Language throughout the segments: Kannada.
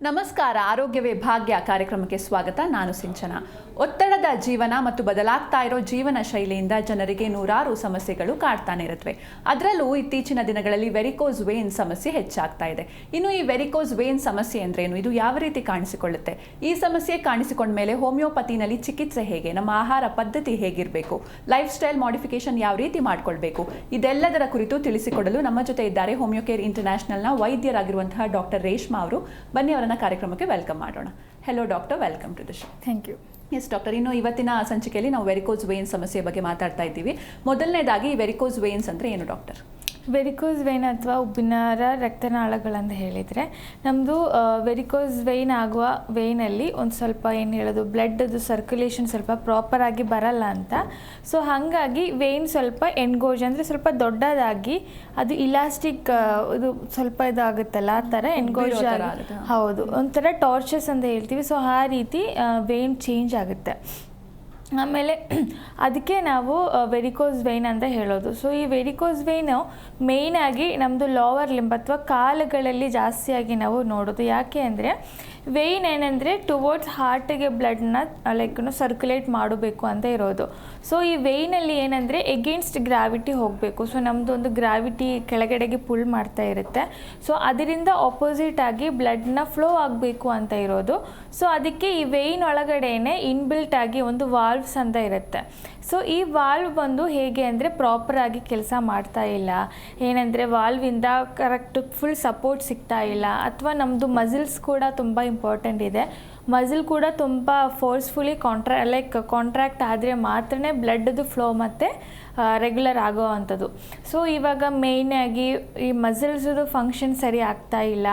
ನಮಸ್ಕಾರ. ಆರೋಗ್ಯವೇ ಭಾಗ್ಯ ಕಾರ್ಯಕ್ರಮಕ್ಕೆ ಸ್ವಾಗತ. ನಾನು ಸಿಂಚನ. ಒತ್ತಡದ ಜೀವನ ಮತ್ತು ಬದಲಾಗ್ತಾ ಇರೋ ಜೀವನ ಶೈಲಿಯಿಂದ ಜನರಿಗೆ ನೂರಾರು ಸಮಸ್ಯೆಗಳು ಕಾಡ್ತಾನೆ ಇರುತ್ತವೆ. ಅದರಲ್ಲೂ ಇತ್ತೀಚಿನ ದಿನಗಳಲ್ಲಿ ವೆರಿಕೋಸ್ ವೇನ್ ಸಮಸ್ಯೆ ಹೆಚ್ಚಾಗ್ತಾ ಇದೆ. ಇನ್ನು ಈ ವೆರಿಕೋಸ್ ವೇನ್ ಸಮಸ್ಯೆ ಅಂದ್ರೇನು, ಇದು ಯಾವ ರೀತಿ ಕಾಣಿಸಿಕೊಳ್ಳುತ್ತೆ, ಈ ಸಮಸ್ಯೆ ಕಾಣಿಸಿಕೊಂಡ ಮೇಲೆ ಹೋಮಿಯೋಪತಿನಲ್ಲಿ ಚಿಕಿತ್ಸೆ ಹೇಗೆ, ನಮ್ಮ ಆಹಾರ ಪದ್ಧತಿ ಹೇಗಿರಬೇಕು, ಲೈಫ್ ಸ್ಟೈಲ್ ಮಾಡಿಫಿಕೇಶನ್ ಯಾವ ರೀತಿ ಮಾಡ್ಕೊಳ್ಬೇಕು, ಇದೆಲ್ಲದರ ಕುರಿತು ತಿಳಿಸಿಕೊಡಲು ನಮ್ಮ ಜೊತೆ ಇದ್ದಾರೆ ಹೋಮಿಯೋ ಕೇರ್ ಇಂಟರ್ನ್ಯಾಷನಲ್ನ ವೈದ್ಯರಾಗಿರುವಂತಹ ಡಾಕ್ಟರ್ ರೇಷ್ಮಾ ಅವರು. ಬನ್ನಿ ಅವರನ್ನ ಕಾರ್ಯಕ್ರಮಕ್ಕೆ ವೆಲ್ಕಮ್ ಮಾಡೋಣ. Hello doctor, welcome to the show. Thank you. Yes doctor, ಇನ್ನು ಇವತ್ತಿನ ಸಂಚಿಕೆಯಲ್ಲಿ ನಾವು ವೆರಿಕೋಸ್ ವೇನ್ ಸಮಸ್ಯೆ ಬಗ್ಗೆ ಮಾತಾಡ್ತಾ ಇದ್ದೀವಿ. ಮೊದಲನೇದಾಗಿ ವೆರಿಕೋಸ್ ವೇನ್ಸ್ ಅಂದರೆ ಏನು ಡಾಕ್ಟರ್? ವೆರಿಕೋಸ್ ವೇನ್ ಅಥವಾ ಉಬ್ಬಿನಾರ ರಕ್ತನಾಳಗಳಂತ ಹೇಳಿದರೆ, ನಮ್ಮದು ವೆರಿಕೋಸ್ ವೇನ್ ಆಗುವ ವೇನಲ್ಲಿ ಒಂದು ಸ್ವಲ್ಪ ಏನು ಹೇಳೋದು, ಬ್ಲಡ್ದು ಸರ್ಕ್ಯುಲೇಷನ್ ಸ್ವಲ್ಪ ಪ್ರಾಪರಾಗಿ ಬರಲ್ಲ ಅಂತ. ಸೊ ಹಾಗಾಗಿ ವೇನ್ ಸ್ವಲ್ಪ ಎನ್ಗೋಜ್ ಅಂದರೆ ಸ್ವಲ್ಪ ದೊಡ್ಡದಾಗಿ ಅದು ಇಲಾಸ್ಟಿಕ್ ಇದು ಸ್ವಲ್ಪ ಇದಾಗುತ್ತಲ್ಲ, ಆ ಥರ ಎನ್ಗೋಜ್ ಆಗಿ, ಹೌದು, ಒಂಥರ ಟಾರ್ಚಸ್ ಅಂತ ಹೇಳ್ತೀವಿ. ಸೊ ಆ ರೀತಿ ವೇನ್ ಚೇಂಜ್ ಆಗುತ್ತೆ. ಆಮೇಲೆ ಅದಕ್ಕೆ ನಾವು ವೆರಿಕೋಸ್ ವೇನ್ ಅಂತ ಹೇಳೋದು. ಸೊ ಈ ವೆರಿಕೋಸ್ ವೇನು ಮೇಯ್ನಾಗಿ ನಮ್ಮದು ಲೋವರ್ ಲಿಂಬ್ ಅಥವಾ ಕಾಲುಗಳಲ್ಲಿ ಜಾಸ್ತಿಯಾಗಿ ನಾವು ನೋಡೋದು. ಯಾಕೆ ಅಂದರೆ ವೇನ್ ಏನಂದರೆ ಟುವರ್ಡ್ಸ್ ಹಾರ್ಟಿಗೆ ಬ್ಲಡ್ನ ಸರ್ಕ್ಯುಲೇಟ್ ಮಾಡಬೇಕು ಅಂತ ಇರೋದು. ಸೊ ಈ ವೇನಲ್ಲಿ ಏನಂದರೆ ಎಗೇನ್ಸ್ಟ್ ಗ್ರಾವಿಟಿ ಹೋಗಬೇಕು. ಸೊ ನಮ್ಮದು ಒಂದು ಗ್ರಾವಿಟಿ ಕೆಳಗಡೆಗೆ ಪುಲ್ ಮಾಡ್ತಾ ಇರುತ್ತೆ. ಸೊ ಅದರಿಂದ ಆಪೋಸಿಟ್ ಆಗಿ ಬ್ಲಡ್ನ ಫ್ಲೋ ಆಗಬೇಕು ಅಂತ ಇರೋದು. ಸೊ ಅದಕ್ಕೆ ಈ ವೇನ್ ಒಳಗಡೆನೆ ಇನ್ಬಿಲ್ಟ್ ಆಗಿ ಒಂದು ವಾಲ್ವ್ಸ್ ಅಂತ ಇರುತ್ತೆ. ಸೊ ಈ ವಾಲ್ವ್ ಬಂದು ಹೇಗೆ ಅಂದರೆ ಪ್ರಾಪರಾಗಿ ಕೆಲಸ ಮಾಡ್ತಾ ಇಲ್ಲ, ಏನಂದರೆ ವಾಲ್ವಿಂದ ಕರೆಕ್ಟ್ ಫುಲ್ ಸಪೋರ್ಟ್ ಸಿಗ್ತಾ ಇಲ್ಲ, ಅಥವಾ ನಮ್ಮದು ಮಸಿಲ್ಸ್ ಕೂಡ ತುಂಬ ಇಂಪಾರ್ಟೆಂಟ್ ಇದೆ. ಮಸಿಲ್ ಕೂಡ ತುಂಬ ಫೋರ್ಸ್ಫುಲಿ ಕಾಂಟ್ರಾಕ್ಟ್ ಆದರೆ ಮಾತ್ರನೇ ಬ್ಲಡ್ದು ಫ್ಲೋ ಮತ್ತು ರೆಗ್ಯುಲರ್ ಆಗೋ ಅಂಥದ್ದು. ಸೊ ಇವಾಗ ಮೇಯ್ನಾಗಿ ಈ ಮಸಿಲ್ಸ್ದು ಫಂಕ್ಷನ್ ಸರಿ ಆಗ್ತಾ ಇಲ್ಲ,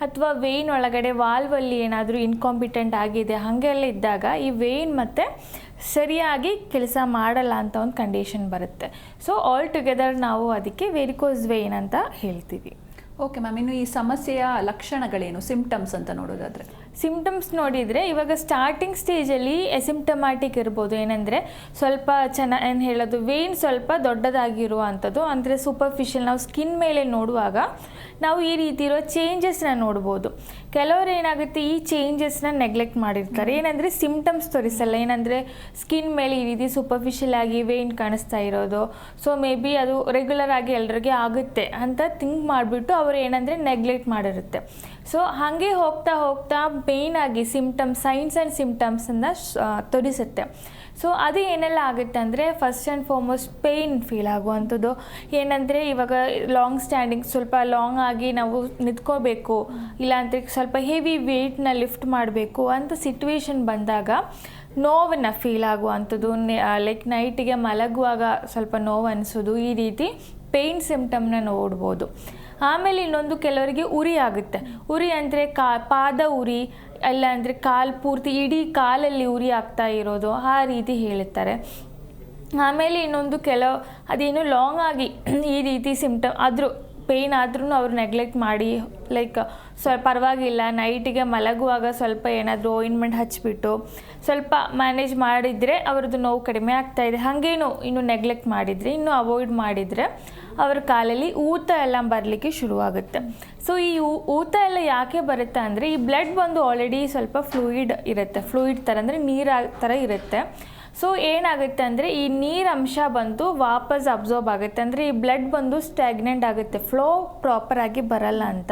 ಅಥವಾ ವೇನ್ ಒಳಗಡೆ ವಾಲ್ವಲ್ಲಿ ಏನಾದರೂ ಇನ್ಕಾಂಪಿಟೆಂಟ್ ಆಗಿದೆ, ಹಾಗೆಲ್ಲ ಇದ್ದಾಗ ಈ ವೇನ್ ಮತ್ತು ಸರಿಯಾಗಿ ಕೆಲಸ ಮಾಡಲ್ಲ ಅಂತ ಒಂದು ಕಂಡೀಷನ್ ಬರುತ್ತೆ. ಸೊ ಆಲ್ ಟುಗೆದರ್ ನಾವು ಅದಕ್ಕೆ ವೆರಿಕೋಸ್ ವೇನ್ ಅಂತ ಹೇಳ್ತೀವಿ. ಓಕೆ ಮ್ಯಾಮ್, ಇನ್ನು ಈ ಸಮಸ್ಯೆಯ ಲಕ್ಷಣಗಳೇನು, ಸಿಂಪ್ಟಮ್ಸ್ ಅಂತ ನೋಡೋದಾದರೆ? ಸಿಂಪ್ಟಮ್ಸ್ ನೋಡಿದರೆ ಇವಾಗ ಸ್ಟಾರ್ಟಿಂಗ್ ಸ್ಟೇಜಲ್ಲಿ ಎಸಿಂಪ್ಟಮ್ಯಾಟಿಕ್ ಇರ್ಬೋದು. ಏನಂದರೆ ಸ್ವಲ್ಪ ಏನು ಹೇಳೋದು, ವೇನ್ ಸ್ವಲ್ಪ ದೊಡ್ಡದಾಗಿರುವಂಥದ್ದು, ಅಂದರೆ ಸೂಪರ್ಫಿಷಿಯಲ್ ನಾವು ಸ್ಕಿನ್ ಮೇಲೆ ನೋಡುವಾಗ ನಾವು ಈ ರೀತಿ ಇರೋ ಚೇಂಜಸ್ನ ನೋಡ್ಬೋದು. ಕೆಲವರು ಏನಾಗುತ್ತೆ, ಈ ಚೇಂಜಸ್ನ ನೆಗ್ಲೆಕ್ಟ್ ಮಾಡಿರ್ತಾರೆ. ಏನಂದರೆ ಸಿಂಪ್ಟಮ್ಸ್ ತೋರಿಸಲ್ಲ, ಏನಂದರೆ ಸ್ಕಿನ್ ಮೇಲೆ ಈ ರೀತಿ ಸೂಪರ್ಫಿಷಿಯಲ್ ಆಗಿ ವೇನ್ ಕಾಣಿಸ್ತಾ ಇರೋದು. ಸೊ ಮೇ ಬಿ ಅದು ರೆಗ್ಯುಲರ್ ಆಗಿ ಎಲ್ರಿಗೆ ಆಗುತ್ತೆ ಅಂತ ಥಿಂಕ್ ಮಾಡಿಬಿಟ್ಟು ಅವರು ಏನಂದರೆ ನೆಗ್ಲೆಕ್ಟ್ ಮಾಡಿರುತ್ತೆ. ಸೊ ಹಾಗೆ ಹೋಗ್ತಾ ಹೋಗ್ತಾ ಮೇಯ್ನಾಗಿ ಸೈನ್ಸ್ ಆ್ಯಂಡ್ ಸಿಂಪ್ಟಮ್ಸನ್ನು ತೋರಿಸುತ್ತೆ. ಸೊ ಅದು ಏನೆಲ್ಲ ಆಗುತ್ತೆ ಅಂದರೆ, first and foremost pain feel ಆಗುವಂಥದ್ದು. ಏನಂದರೆ ಇವಾಗ ಲಾಂಗ್ ಸ್ಟ್ಯಾಂಡಿಂಗ್, ಸ್ವಲ್ಪ ಲಾಂಗ್ ಆಗಿ ನಾವು ನಿಂತ್ಕೋಬೇಕು, ಇಲ್ಲಾಂದರೆ ಸ್ವಲ್ಪ ಹೆವಿ ವೇಟ್ನ ಲಿಫ್ಟ್ ಮಾಡಬೇಕು ಅಂತ ಸಿಚುವೇಶನ್ ಬಂದಾಗ ನೋವನ್ನು ಫೀಲ್ ಆಗುವಂಥದ್ದು, ನೈಟಿಗೆ ಮಲಗುವಾಗ ಸ್ವಲ್ಪ ನೋವು ಅನಿಸೋದು, ಈ ರೀತಿ ಪೇಯ್ನ್ ಸಿಂಪ್ಟಮ್ನ ನೋಡ್ಬೋದು. ಆಮೇಲೆ ಇನ್ನೊಂದು, ಕೆಲವರಿಗೆ ಉರಿ ಆಗುತ್ತೆ. ಉರಿ ಅಂದರೆ ಪಾದ ಉರಿ, ಅಲ್ಲ ಅಂದರೆ ಕಾಲು ಪೂರ್ತಿ ಇಡೀ ಕಾಲಲ್ಲಿ ಉರಿ ಆಗ್ತಾ ಇರೋದು, ಆ ರೀತಿ ಹೇಳುತ್ತಾರೆ. ಆಮೇಲೆ ಇನ್ನೊಂದು, ಅದೇನು ಲಾಂಗ್ ಆಗಿ ಈ ರೀತಿ ಸಿಂಪ್ಟಮ್ ಆದರೂ ಪೇಯ್ನ್ ಆದ್ರೂ ಅವ್ರು ನೆಗ್ಲೆಕ್ಟ್ ಮಾಡಿ ಸ್ವಲ್ಪ ಪರವಾಗಿಲ್ಲ, ನೈಟಿಗೆ ಮಲಗುವಾಗ ಸ್ವಲ್ಪ ಏನಾದರೂ ಆಯಿಂಟ್ಮೆಂಟ್ ಹಚ್ಚಿಬಿಟ್ಟು ಸ್ವಲ್ಪ ಮ್ಯಾನೇಜ್ ಮಾಡಿದರೆ ಅವ್ರದ್ದು ನೋವು ಕಡಿಮೆ ಆಗ್ತಾಯಿದೆ. ಹಾಗೇನು ಇನ್ನು ನೆಗ್ಲೆಕ್ಟ್ ಮಾಡಿದರೆ, ಇನ್ನೂ ಅವಾಯ್ಡ್ ಮಾಡಿದರೆ ಅವ್ರ ಕಾಲಲ್ಲಿ ಊತ ಎಲ್ಲ ಬರಲಿಕ್ಕೆ ಶುರುವಾಗುತ್ತೆ. ಸೊ ಈ ಊತ ಎಲ್ಲ ಯಾಕೆ ಬರುತ್ತೆ ಅಂದರೆ, ಈ ಬ್ಲಡ್ ಬಂದು ಆಲ್ರೆಡಿ ಸ್ವಲ್ಪ ಫ್ಲೂಯಿಡ್ ಥರ, ಅಂದರೆ ನೀರು ಥರ ಇರುತ್ತೆ. ಸೊ ಏನಾಗುತ್ತೆ ಅಂದರೆ ಈ ನೀರು ಅಂಶ ಬಂದು ವಾಪಸ್ ಅಬ್ಸಾರ್ಬ್ ಆಗುತ್ತೆ, ಅಂದರೆ ಈ ಬ್ಲಡ್ ಬಂದು ಸ್ಟ್ಯಾಗ್ನೆಂಟ್ ಆಗುತ್ತೆ, ಫ್ಲೋ ಪ್ರಾಪರಾಗಿ ಬರಲ್ಲ ಅಂತ.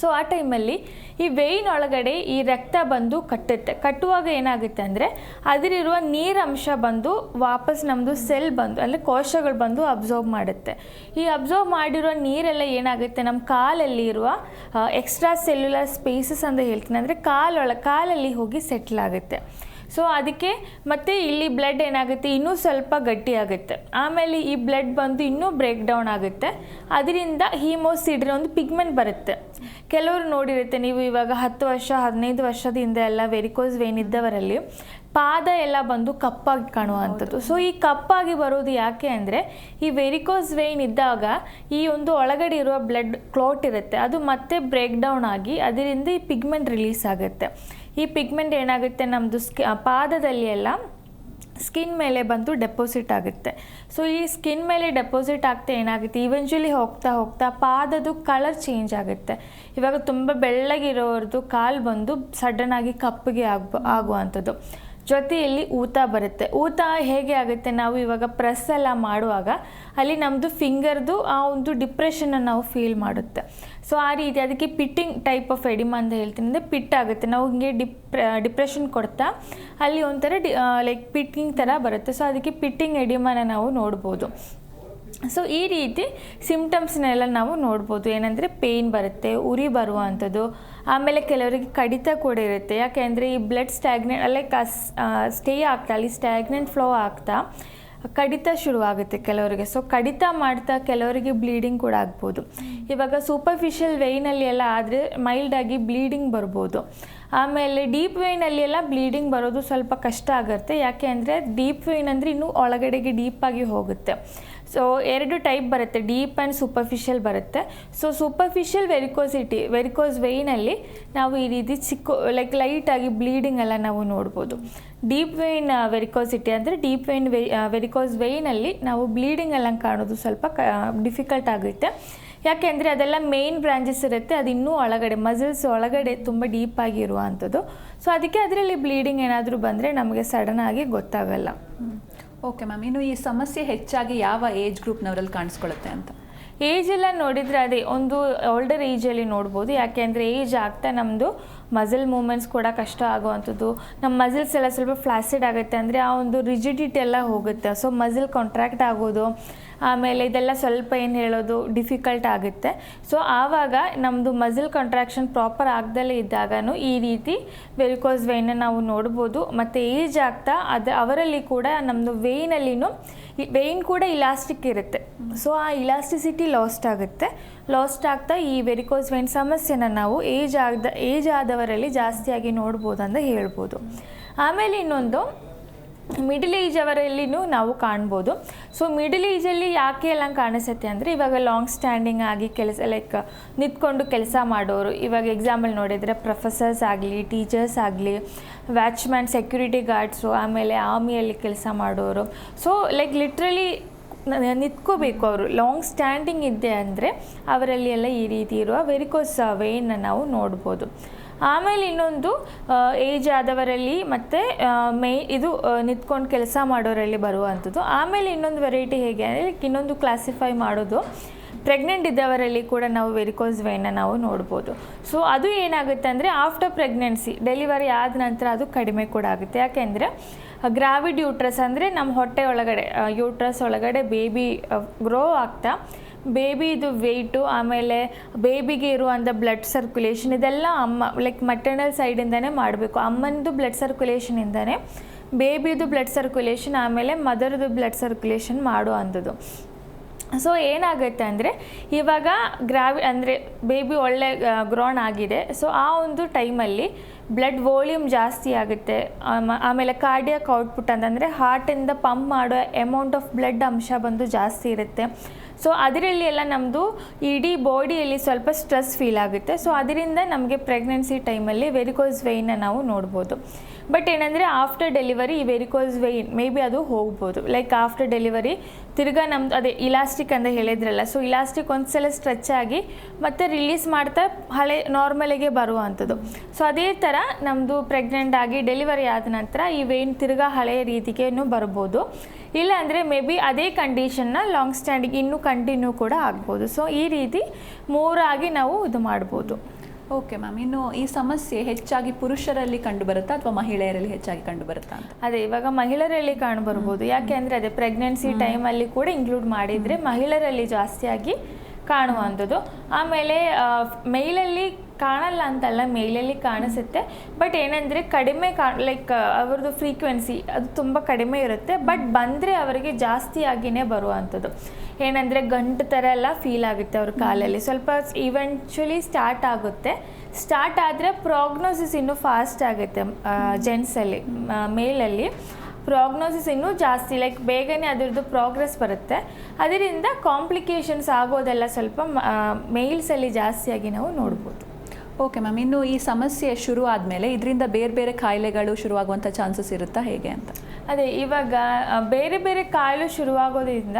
ಸೊ ಆ ಟೈಮಲ್ಲಿ ಈ ವೇಯ್ನ್ ಒಳಗಡೆ ಈ ರಕ್ತ ಬಂದು ಕಟ್ಟುವಾಗ ಏನಾಗುತ್ತೆ ಅಂದರೆ ಅದರಿರುವ ನೀರಂಶ ಬಂದು ವಾಪಸ್ ನಮ್ಮದು ಸೆಲ್ ಬಂದು, ಅಂದರೆ ಕೋಶಗಳು ಬಂದು ಅಬ್ಸಾರ್ಬ್ ಮಾಡುತ್ತೆ. ಈ ಅಬ್ಸಾರ್ಬ್ ಮಾಡಿರೋ ನೀರೆಲ್ಲ ಏನಾಗುತ್ತೆ, ನಮ್ಮ ಕಾಲಲ್ಲಿ ಇರುವ ಎಕ್ಸ್ಟ್ರಾ ಸೆಲ್ಯುಲರ್ ಸ್ಪೇಸಸ್ ಅಂತ ಹೇಳ್ತೀನಿ, ಅಂದರೆ ಕಾಲಲ್ಲಿ ಹೋಗಿ ಸೆಟ್ಲ್ ಆಗುತ್ತೆ. ಸೊ ಅದಕ್ಕೆ ಮತ್ತೆ ಇಲ್ಲಿ ಬ್ಲಡ್ ಏನಾಗುತ್ತೆ, ಇನ್ನೂ ಸ್ವಲ್ಪ ಗಟ್ಟಿಯಾಗುತ್ತೆ. ಆಮೇಲೆ ಈ ಬ್ಲಡ್ ಬಂದು ಇನ್ನೂ ಬ್ರೇಕ್ ಡೌನ್ ಆಗುತ್ತೆ. ಅದರಿಂದ ಹೀಮೋಸಿಡ್ರಿನ್ ಒಂದು ಪಿಗ್ಮೆಂಟ್ ಬರುತ್ತೆ. ಕೆಲವರು ನೋಡಿರುತ್ತೆ ನೀವು, ಇವಾಗ 10 ವರ್ಷ 15 ವರ್ಷದಿಂದ ಎಲ್ಲ ವೆರಿಕೋಸ್ ವೇನ್ ಇದ್ದವರಲ್ಲಿ ಪಾದ ಎಲ್ಲ ಬಂದು ಕಪ್ಪಾಗಿ ಕಾಣುವಂಥದ್ದು. ಸೊ ಈ ಕಪ್ಪಾಗಿ ಬರೋದು ಯಾಕೆ ಅಂದರೆ, ಈ ವೆರಿಕೋಸ್ ವೇನ್ ಇದ್ದಾಗ ಈ ಒಂದು ಒಳಗಡೆ ಇರುವ ಬ್ಲಡ್ ಕ್ಲಾಟ್ ಇರುತ್ತೆ, ಅದು ಮತ್ತೆ ಬ್ರೇಕ್ ಡೌನ್ ಆಗಿ ಅದರಿಂದ ಈ ಪಿಗ್ಮೆಂಟ್ ರಿಲೀಸ್ ಆಗುತ್ತೆ. ಈ ಪಿಗ್ಮೆಂಟ್ ಏನಾಗುತ್ತೆ, ನಮ್ಮದು ಪಾದದಲ್ಲಿ ಎಲ್ಲ ಸ್ಕಿನ್ ಮೇಲೆ ಬಂದು ಡೆಪಾಸಿಟ್ ಆಗುತ್ತೆ. ಸೊ ಈ ಸ್ಕಿನ್ ಮೇಲೆ ಡೆಪಾಸಿಟ್ ಆಗ್ತಾ ಏನಾಗುತ್ತೆ, ಇವೆಂಚುಲಿ ಹೋಗ್ತಾ ಹೋಗ್ತಾ ಪಾದದು ಕಲರ್ ಚೇಂಜ್ ಆಗುತ್ತೆ. ಇವಾಗ ತುಂಬ ಬೆಳ್ಳಗಿರೋರ್ದು ಕಾಲು ಬಂದು ಸಡನ್ನಾಗಿ ಕಪ್ಪಗೆ ಆಗುವಂಥದ್ದು. ಜೊತೆಯಲ್ಲಿ ಊತ ಬರುತ್ತೆ. ಊತ ಹೇಗೆ ಆಗುತ್ತೆ, ನಾವು ಇವಾಗ ಪ್ರೆಸ್ ಎಲ್ಲ ಮಾಡುವಾಗ ಅಲ್ಲಿ ನಮ್ಮದು ಫಿಂಗರ್ದು ಆ ಒಂದು ಡಿಪ್ರೆಷನ್ನ ನಾವು ಫೀಲ್ ಮಾಡುತ್ತೆ. ಸೊ ಆ ರೀತಿ ಅದಕ್ಕೆ ಪಿಟ್ಟಿಂಗ್ ಟೈಪ್ ಆಫ್ ಎಡಿಮಾ ಅಂತ ಹೇಳ್ತೀನಿ. ಅಂದರೆ ಪಿಟ್ ಆಗುತ್ತೆ, ನಾವು ಹಿಂಗೆ ಡಿಪ್ರೆಷನ್ ಕೊಡ್ತಾ ಅಲ್ಲಿ ಒಂಥರ ಲೈಕ್ ಪಿಟ್ಟಿಂಗ್ ಥರ ಬರುತ್ತೆ. ಸೊ ಅದಕ್ಕೆ ಪಿಟ್ಟಿಂಗ್ ಎಡಿಮಾನ ನಾವು ನೋಡ್ಬೋದು. ಸೊ ಈ ರೀತಿ ಸಿಮ್ಟಮ್ಸ್ನೆಲ್ಲ ನಾವು ನೋಡ್ಬೋದು. ಏನಂದರೆ ಪೇಯ್ನ್ ಬರುತ್ತೆ, ಉರಿ ಬರುವಂಥದ್ದು, ಆಮೇಲೆ ಕೆಲವರಿಗೆ ಕಡಿತ ಕೂಡ ಇರುತ್ತೆ. ಯಾಕೆಂದರೆ ಈ ಬ್ಲಡ್ ಸ್ಟ್ಯಾಗ್ನೆಂಟ್ ಲೈಕ್ ಸ್ಟೇ ಆಗ್ತಾ ಅಲ್ಲಿ ಸ್ಟ್ಯಾಗ್ನೆಂಟ್ ಫ್ಲೋ ಆಗ್ತಾ ಕಡಿತ ಶುರುವಾಗುತ್ತೆ ಕೆಲವರಿಗೆ. ಸೊ ಕಡಿತ ಮಾಡ್ತಾ ಕೆಲವರಿಗೆ ಬ್ಲೀಡಿಂಗ್ ಕೂಡ ಆಗ್ಬೋದು. ಇವಾಗ ಸೂಪರ್ಫಿಷಿಯಲ್ ವೇಯ್ನಲ್ಲಿ ಎಲ್ಲ ಆದರೆ ಮೈಲ್ಡಾಗಿ ಬ್ಲೀಡಿಂಗ್ ಬರ್ಬೋದು. ಆಮೇಲೆ ಡೀಪ್ ವೇಯ್ನಲ್ಲಿ ಎಲ್ಲ ಬ್ಲೀಡಿಂಗ್ ಬರೋದು ಸ್ವಲ್ಪ ಕಷ್ಟ ಆಗುತ್ತೆ. ಯಾಕೆ ಅಂದರೆ ಡೀಪ್ ವೇಯ್ನ್ ಅಂದರೆ ಇನ್ನೂ ಒಳಗಡೆಗೆ ಡೀಪಾಗಿ ಹೋಗುತ್ತೆ. ಸೊ 2 ಟೈಪ್ ಬರುತ್ತೆ, ಡೀಪ್ ಆ್ಯಂಡ್ ಸೂಪರ್ಫಿಷಿಯಲ್ ಬರುತ್ತೆ. ಸೊ ಸೂಪರ್ಫಿಷಿಯಲ್ ವೆರಿಕೋಸ್ ವೇಯ್ನಲ್ಲಿ ನಾವು ಈ ರೀತಿ ಲೈಕ್ ಲೈಟಾಗಿ ಬ್ಲೀಡಿಂಗ್ ಎಲ್ಲ ನಾವು ನೋಡ್ಬೋದು. ಡೀಪ್ ವೇಯ್ನ್ ವೆರಿಕೋಸಿಟಿ ಅಂದರೆ ಡೀಪ್ ವೇಯ್ನ್ ವೆರಿಕೋಸ್ ವೇಯ್ನಲ್ಲಿ ನಾವು ಬ್ಲೀಡಿಂಗ್ ಎಲ್ಲ ಕಾಣೋದು ಸ್ವಲ್ಪ ಡಿಫಿಕಲ್ಟ್ ಆಗುತ್ತೆ. ಯಾಕೆಂದರೆ ಅದೆಲ್ಲ ಮೇನ್ ಬ್ರಾಂಚಸ್ ಇರುತ್ತೆ, ಅದು ಇನ್ನೂ ಒಳಗಡೆ ಮಸಲ್ಸ್ ಒಳಗಡೆ ತುಂಬ ಡೀಪಾಗಿ ಇರುವಂಥದ್ದು. ಸೊ ಅದಕ್ಕೆ ಅದರಲ್ಲಿ ಬ್ಲೀಡಿಂಗ್ ಏನಾದರೂ ಬಂದರೆ ನಮಗೆ ಸಡನ್ನಾಗಿ ಗೊತ್ತಾಗಲ್ಲ. ಓಕೆ ಮ್ಯಾಮ್, ಇನ್ನು ಈ ಸಮಸ್ಯೆ ಹೆಚ್ಚಾಗಿ ಯಾವ ಏಜ್ ಗ್ರೂಪ್ನವರಲ್ಲಿ ಕಾಣಿಸ್ಕೊಳ್ಳುತ್ತೆ ಅಂತ? ಏಜ್ ಎಲ್ಲ ನೋಡಿದರೆ ಅದೇ ಒಂದು ಓಲ್ಡರ್ ಏಜಲ್ಲಿ ನೋಡ್ಬೋದು. ಯಾಕೆಂದರೆ ಏಜ್ ಆಗ್ತಾ ನಮ್ಮದು ಮಸಲ್ ಮೂಮೆಂಟ್ಸ್ ಕೂಡ ಕಷ್ಟ ಆಗುವಂಥದ್ದು, ನಮ್ಮ ಮಸಲ್ಸ್ ಎಲ್ಲ ಸ್ವಲ್ಪ ಫ್ಲಾಸಿಡ್ ಆಗುತ್ತೆ. ಅಂದರೆ ಆ ಒಂದು ರಿಜಿಡಿಟಿ ಎಲ್ಲ ಹೋಗುತ್ತೆ. ಸೊ ಮಸಲ್ ಕಾಂಟ್ರಾಕ್ಟ್ ಆಗೋದು, ಆಮೇಲೆ ಇದೆಲ್ಲ ಸ್ವಲ್ಪ ಏನು ಹೇಳೋದು ಡಿಫಿಕಲ್ಟ್ ಆಗುತ್ತೆ. ಸೊ ಆವಾಗ ನಮ್ಮದು ಮಸಲ್ ಕಾಂಟ್ರಾಕ್ಷನ್ ಪ್ರಾಪರ್ ಆಗ್ದಲೇ ಇದ್ದಾಗೂ ಈ ರೀತಿ ವೆರಿಕೋಸ್ ವೇಯ್ನ ನಾವು ನೋಡ್ಬೋದು. ಮತ್ತು ಏಜ್ ಆಗ್ತಾ ಅವರಲ್ಲಿ ಕೂಡ ನಮ್ಮದು ವೇಯ್ನ್ ಕೂಡ ಇಲಾಸ್ಟಿಕ್ ಇರುತ್ತೆ. ಸೊ ಆ ಇಲಾಸ್ಟಿಸಿಟಿ ಲಾಸ್ಟ್ ಆಗ್ತಾ ಈ ವೆರಿಕೋಸ್ ವೇಯ್ನ್ ಸಮಸ್ಯೆನ ನಾವು ಏಜ್ ಆದವರಲ್ಲಿ ಜಾಸ್ತಿಯಾಗಿ ನೋಡ್ಬೋದು ಅಂತ ಹೇಳ್ಬೋದು. ಆಮೇಲೆ ಇನ್ನೊಂದು ಮಿಡಲ್ ಏಜ್ ಅವರಲ್ಲಿನೂ ನಾವು ಕಾಣ್ಬೋದು. ಸೊ ಮಿಡಲ್ ಏಜಲ್ಲಿ ಯಾಕೆ ಎಲ್ಲ ಕಾಣಿಸುತ್ತೆ ಅಂದರೆ ಇವಾಗ ಲಾಂಗ್ ಸ್ಟ್ಯಾಂಡಿಂಗ್ ಆಗಿ ಕೆಲಸ ಲೈಕ್ ನಿಂತ್ಕೊಂಡು ಕೆಲಸ ಮಾಡೋರು, ಇವಾಗ ಎಕ್ಸಾಂಪಲ್ ನೋಡಿದರೆ ಪ್ರೊಫೆಸರ್ಸ್ ಆಗಲಿ, ಟೀಚರ್ಸ್ ಆಗಲಿ, ವ್ಯಾಚ್ಮ್ಯಾನ್, ಸೆಕ್ಯೂರಿಟಿ ಗಾರ್ಡ್ಸು, ಆಮೇಲೆ ಆರ್ಮಿಯಲ್ಲಿ ಕೆಲಸ ಮಾಡೋರು. ಸೊ ಲೈಕ್ ಲಿಟ್ರಲಿ ನಿಂತ್ಕೋಬೇಕು ಅವರು, ಲಾಂಗ್ ಸ್ಟ್ಯಾಂಡಿಂಗ್ ಇದೆ ಅಂದರೆ ಅವರಲ್ಲಿ ಎಲ್ಲ ಈ ರೀತಿ ಇರುವ ವೆರಿಕೋಸ್ ವೇಯ್ನ ನಾವು ನೋಡ್ಬೋದು. ಆಮೇಲೆ ಇನ್ನೊಂದು ಏಜ್ ಆದವರಲ್ಲಿ ಮತ್ತು ಇದು ನಿಂತ್ಕೊಂಡು ಕೆಲಸ ಮಾಡೋರಲ್ಲಿ ಬರುವಂಥದ್ದು. ಆಮೇಲೆ ಇನ್ನೊಂದು ವೆರೈಟಿ ಹೇಗೆ ಅಂದರೆ ಇನ್ನೊಂದು ಕ್ಲಾಸಿಫೈ ಮಾಡೋದು ಪ್ರೆಗ್ನೆಂಟ್ ಇದ್ದವರಲ್ಲಿ ಕೂಡ ನಾವು ವೆರಿಕೋಸ್ ವೇಯ್ನ ನಾವು ನೋಡ್ಬೋದು. ಸೊ ಅದು ಏನಾಗುತ್ತೆ ಅಂದರೆ ಆಫ್ಟರ್ ಪ್ರೆಗ್ನೆನ್ಸಿ ಡೆಲಿವರಿ ಆದ ನಂತರ ಅದು ಕಡಿಮೆ ಕೂಡ ಆಗುತ್ತೆ. ಯಾಕೆಂದರೆ ಗ್ರಾವಿಡ್ ಯೂಟ್ರಸ್ ಅಂದರೆ ನಮ್ಮ ಹೊಟ್ಟೆ ಒಳಗಡೆ ಯೂಟ್ರಸ್ ಒಳಗಡೆ ಬೇಬಿ ಗ್ರೋ ಆಗ್ತಾ ಬೇಬಿದು ವೆಯ್ಟು, ಆಮೇಲೆ ಬೇಬಿಗೆ ಇರುವಂಥ ಬ್ಲಡ್ ಸರ್ಕ್ಯುಲೇಷನ್ ಇದೆಲ್ಲ ಅಮ್ಮ ಲೈಕ್ ಮಟರ್ನಲ್ ಸೈಡಿಂದನೇ ಮಾಡಬೇಕು. ಅಮ್ಮನದು ಬ್ಲಡ್ ಸರ್ಕ್ಯುಲೇಷನಿಂದನೇ ಬೇಬಿದು ಬ್ಲಡ್ ಸರ್ಕ್ಯುಲೇಷನ್, ಆಮೇಲೆ ಮದರ್ದು ಬ್ಲಡ್ ಸರ್ಕ್ಯುಲೇಷನ್ ಮಾಡುವಂಥದ್ದು. ಸೊ ಏನಾಗುತ್ತೆ ಅಂದರೆ ಇವಾಗ ಅಂದರೆ ಬೇಬಿ ಒಳ್ಳೆ ಗ್ರೋನ್ ಆಗಿದೆ. ಸೊ ಆ ಒಂದು ಟೈಮಲ್ಲಿ ಬ್ಲಡ್ ವಾಲ್ಯೂಮ್ ಜಾಸ್ತಿ ಆಗುತ್ತೆ. ಆಮೇಲೆ ಕಾರ್ಡಿಯಾಕ್ ಔಟ್ಪುಟ್ ಅಂತಂದರೆ ಹಾರ್ಟಿಂದ ಪಂಪ್ ಮಾಡೋ ಅಮೌಂಟ್ ಆಫ್ ಬ್ಲಡ್ ಅಂಶ ಬಂದು ಜಾಸ್ತಿ ಇರುತ್ತೆ. ಸೊ ಅದರಲ್ಲಿ ಎಲ್ಲ ನಮ್ಮದು ಇಡೀ ಬಾಡಿಯಲ್ಲಿ ಸ್ವಲ್ಪ ಸ್ಟ್ರೆಸ್ ಫೀಲ್ ಆಗುತ್ತೆ. ಸೊ ಅದರಿಂದ ನಮಗೆ ಪ್ರೆಗ್ನೆನ್ಸಿ ಟೈಮಲ್ಲಿ ವೆರಿಕೋಸ್ ವೇಯ್ನ ನಾವು ನೋಡ್ಬೋದು. ಬಟ್ ಏನಂದರೆ ಆಫ್ಟರ್ ಡೆಲಿವರಿ ಈ ವೆರಿಕೋಸ್ ವೇಯ್ನ್ ಮೇ ಬಿ ಅದು ಹೋಗ್ಬೋದು. ಲೈಕ್ ಆಫ್ಟರ್ ಡೆಲಿವರಿ ತಿರ್ಗಾ ನಮ್ಮದು ಅದೇ ಇಲಾಸ್ಟಿಕ್ ಅಂತ ಹೇಳಿದ್ರಲ್ಲ, ಸೊ ಇಲಾಸ್ಟಿಕ್ ಒಂದ್ಸಲ ಸ್ಟ್ರೆಚ್ ಆಗಿ ಮತ್ತೆ ರಿಲೀಸ್ ಮಾಡ್ತಾ ಹಳೆ ನಾರ್ಮಲಿಗೆ ಬರುವಂಥದ್ದು. ಸೊ ಅದೇ ಥರ ನಮ್ಮದು ಪ್ರೆಗ್ನೆಂಟ್ ಆಗಿ ಡೆಲಿವರಿ ಆದ ನಂತರ ಈ ವೇಯ್ನ್ ತಿರ್ಗಾ ಹಳೆಯ ರೀತಿಗೇನು ಬರ್ಬೋದು. ಇಲ್ಲ ಅಂದರೆ ಮೇ ಬಿ ಅದೇ ಕಂಡೀಷನ್ನ ಲಾಂಗ್ ಸ್ಟ್ಯಾಂಡಿಂಗ್ ಇನ್ನೂ ಕಂಟಿನ್ಯೂ ಕೂಡ ಆಗ್ಬೋದು. ಸೊ ಈ ರೀತಿ ಮೂರಾಗಿ ನಾವು ಇದು ಮಾಡ್ಬೋದು. ಓಕೆ ಮ್ಯಾಮ್, ಇನ್ನು ಈ ಸಮಸ್ಯೆ ಹೆಚ್ಚಾಗಿ ಪುರುಷರಲ್ಲಿ ಕಂಡುಬರುತ್ತಾ ಅಥವಾ ಮಹಿಳೆಯರಲ್ಲಿ ಹೆಚ್ಚಾಗಿ ಕಂಡುಬರುತ್ತಾ ಅಂತ? ಅದೇ ಇವಾಗ ಮಹಿಳೆಯರಲ್ಲಿ ಕಾಣಬರ್ಬೋದು. ಯಾಕೆ ಅಂದರೆ ಅದೇ ಪ್ರೆಗ್ನೆನ್ಸಿ ಟೈಮಲ್ಲಿ ಕೂಡ ಇನ್ಕ್ಲೂಡ್ ಮಾಡಿದರೆ ಮಹಿಳೆಯರಲ್ಲಿ ಜಾಸ್ತಿಯಾಗಿ ಕಾಣುವಂಥದ್ದು. ಆಮೇಲೆ ಮೇಲಲ್ಲಿ ಕಾಣಲ್ಲ ಅಂತಲ್ಲ, ಮೇಲಲ್ಲಿ ಕಾಣಿಸುತ್ತೆ. ಬಟ್ ಏನಂದರೆ ಕಡಿಮೆ ಲೈಕ್ ಅವ್ರದ್ದು ಫ್ರೀಕ್ವೆನ್ಸಿ ಅದು ತುಂಬ ಕಡಿಮೆ ಇರುತ್ತೆ. ಬಟ್ ಬಂದರೆ ಅವರಿಗೆ ಜಾಸ್ತಿಯಾಗಿಯೇ ಬರುವಂಥದ್ದು. ಏನಂದರೆ ಗಂಟು ಥರ ಎಲ್ಲ ಫೀಲ್ ಆಗುತ್ತೆ ಅವ್ರ ಕಾಲಲ್ಲಿ. ಸ್ವಲ್ಪ ಇವೆಂಚುಲಿ ಸ್ಟಾರ್ಟ್ ಆದರೆ ಪ್ರಾಗ್ನೋಸಿಸ್ ಇನ್ನೂ ಫಾಸ್ಟ್ ಆಗುತ್ತೆ. ಜೆಂಟ್ಸಲ್ಲಿ ಮೇಲಲ್ಲಿ ಪ್ರಾಗ್ನೋಸಿಸ್ ಇನ್ನೂ ಜಾಸ್ತಿ ಲೈಕ್ ಬೇಗನೆ ಅದರದ್ದು ಪ್ರೋಗ್ರೆಸ್ ಬರುತ್ತೆ. ಅದರಿಂದ ಕಾಂಪ್ಲಿಕೇಶನ್ಸ್ ಆಗೋದೆಲ್ಲ ಸ್ವಲ್ಪ ಮೇಲ್ಸಲ್ಲಿ ಜಾಸ್ತಿಯಾಗಿ ನಾವು ನೋಡ್ಬೋದು. ಓಕೆ ಮ್ಯಾಮ್, ಇನ್ನು ಈ ಸಮಸ್ಯೆ ಶುರು ಆದಮೇಲೆ ಇದರಿಂದ ಬೇರೆ ಬೇರೆ ಕಾಯಿಲೆಗಳು ಶುರುವಾಗುವಂಥ ಚಾನ್ಸಸ್ ಇರುತ್ತಾ ಹೇಗೆ ಅಂತ? ಅದೇ ಇವಾಗ ಬೇರೆ ಬೇರೆ ಕಾಯಿಲೆ ಶುರುವಾಗೋದ್ರಿಂದ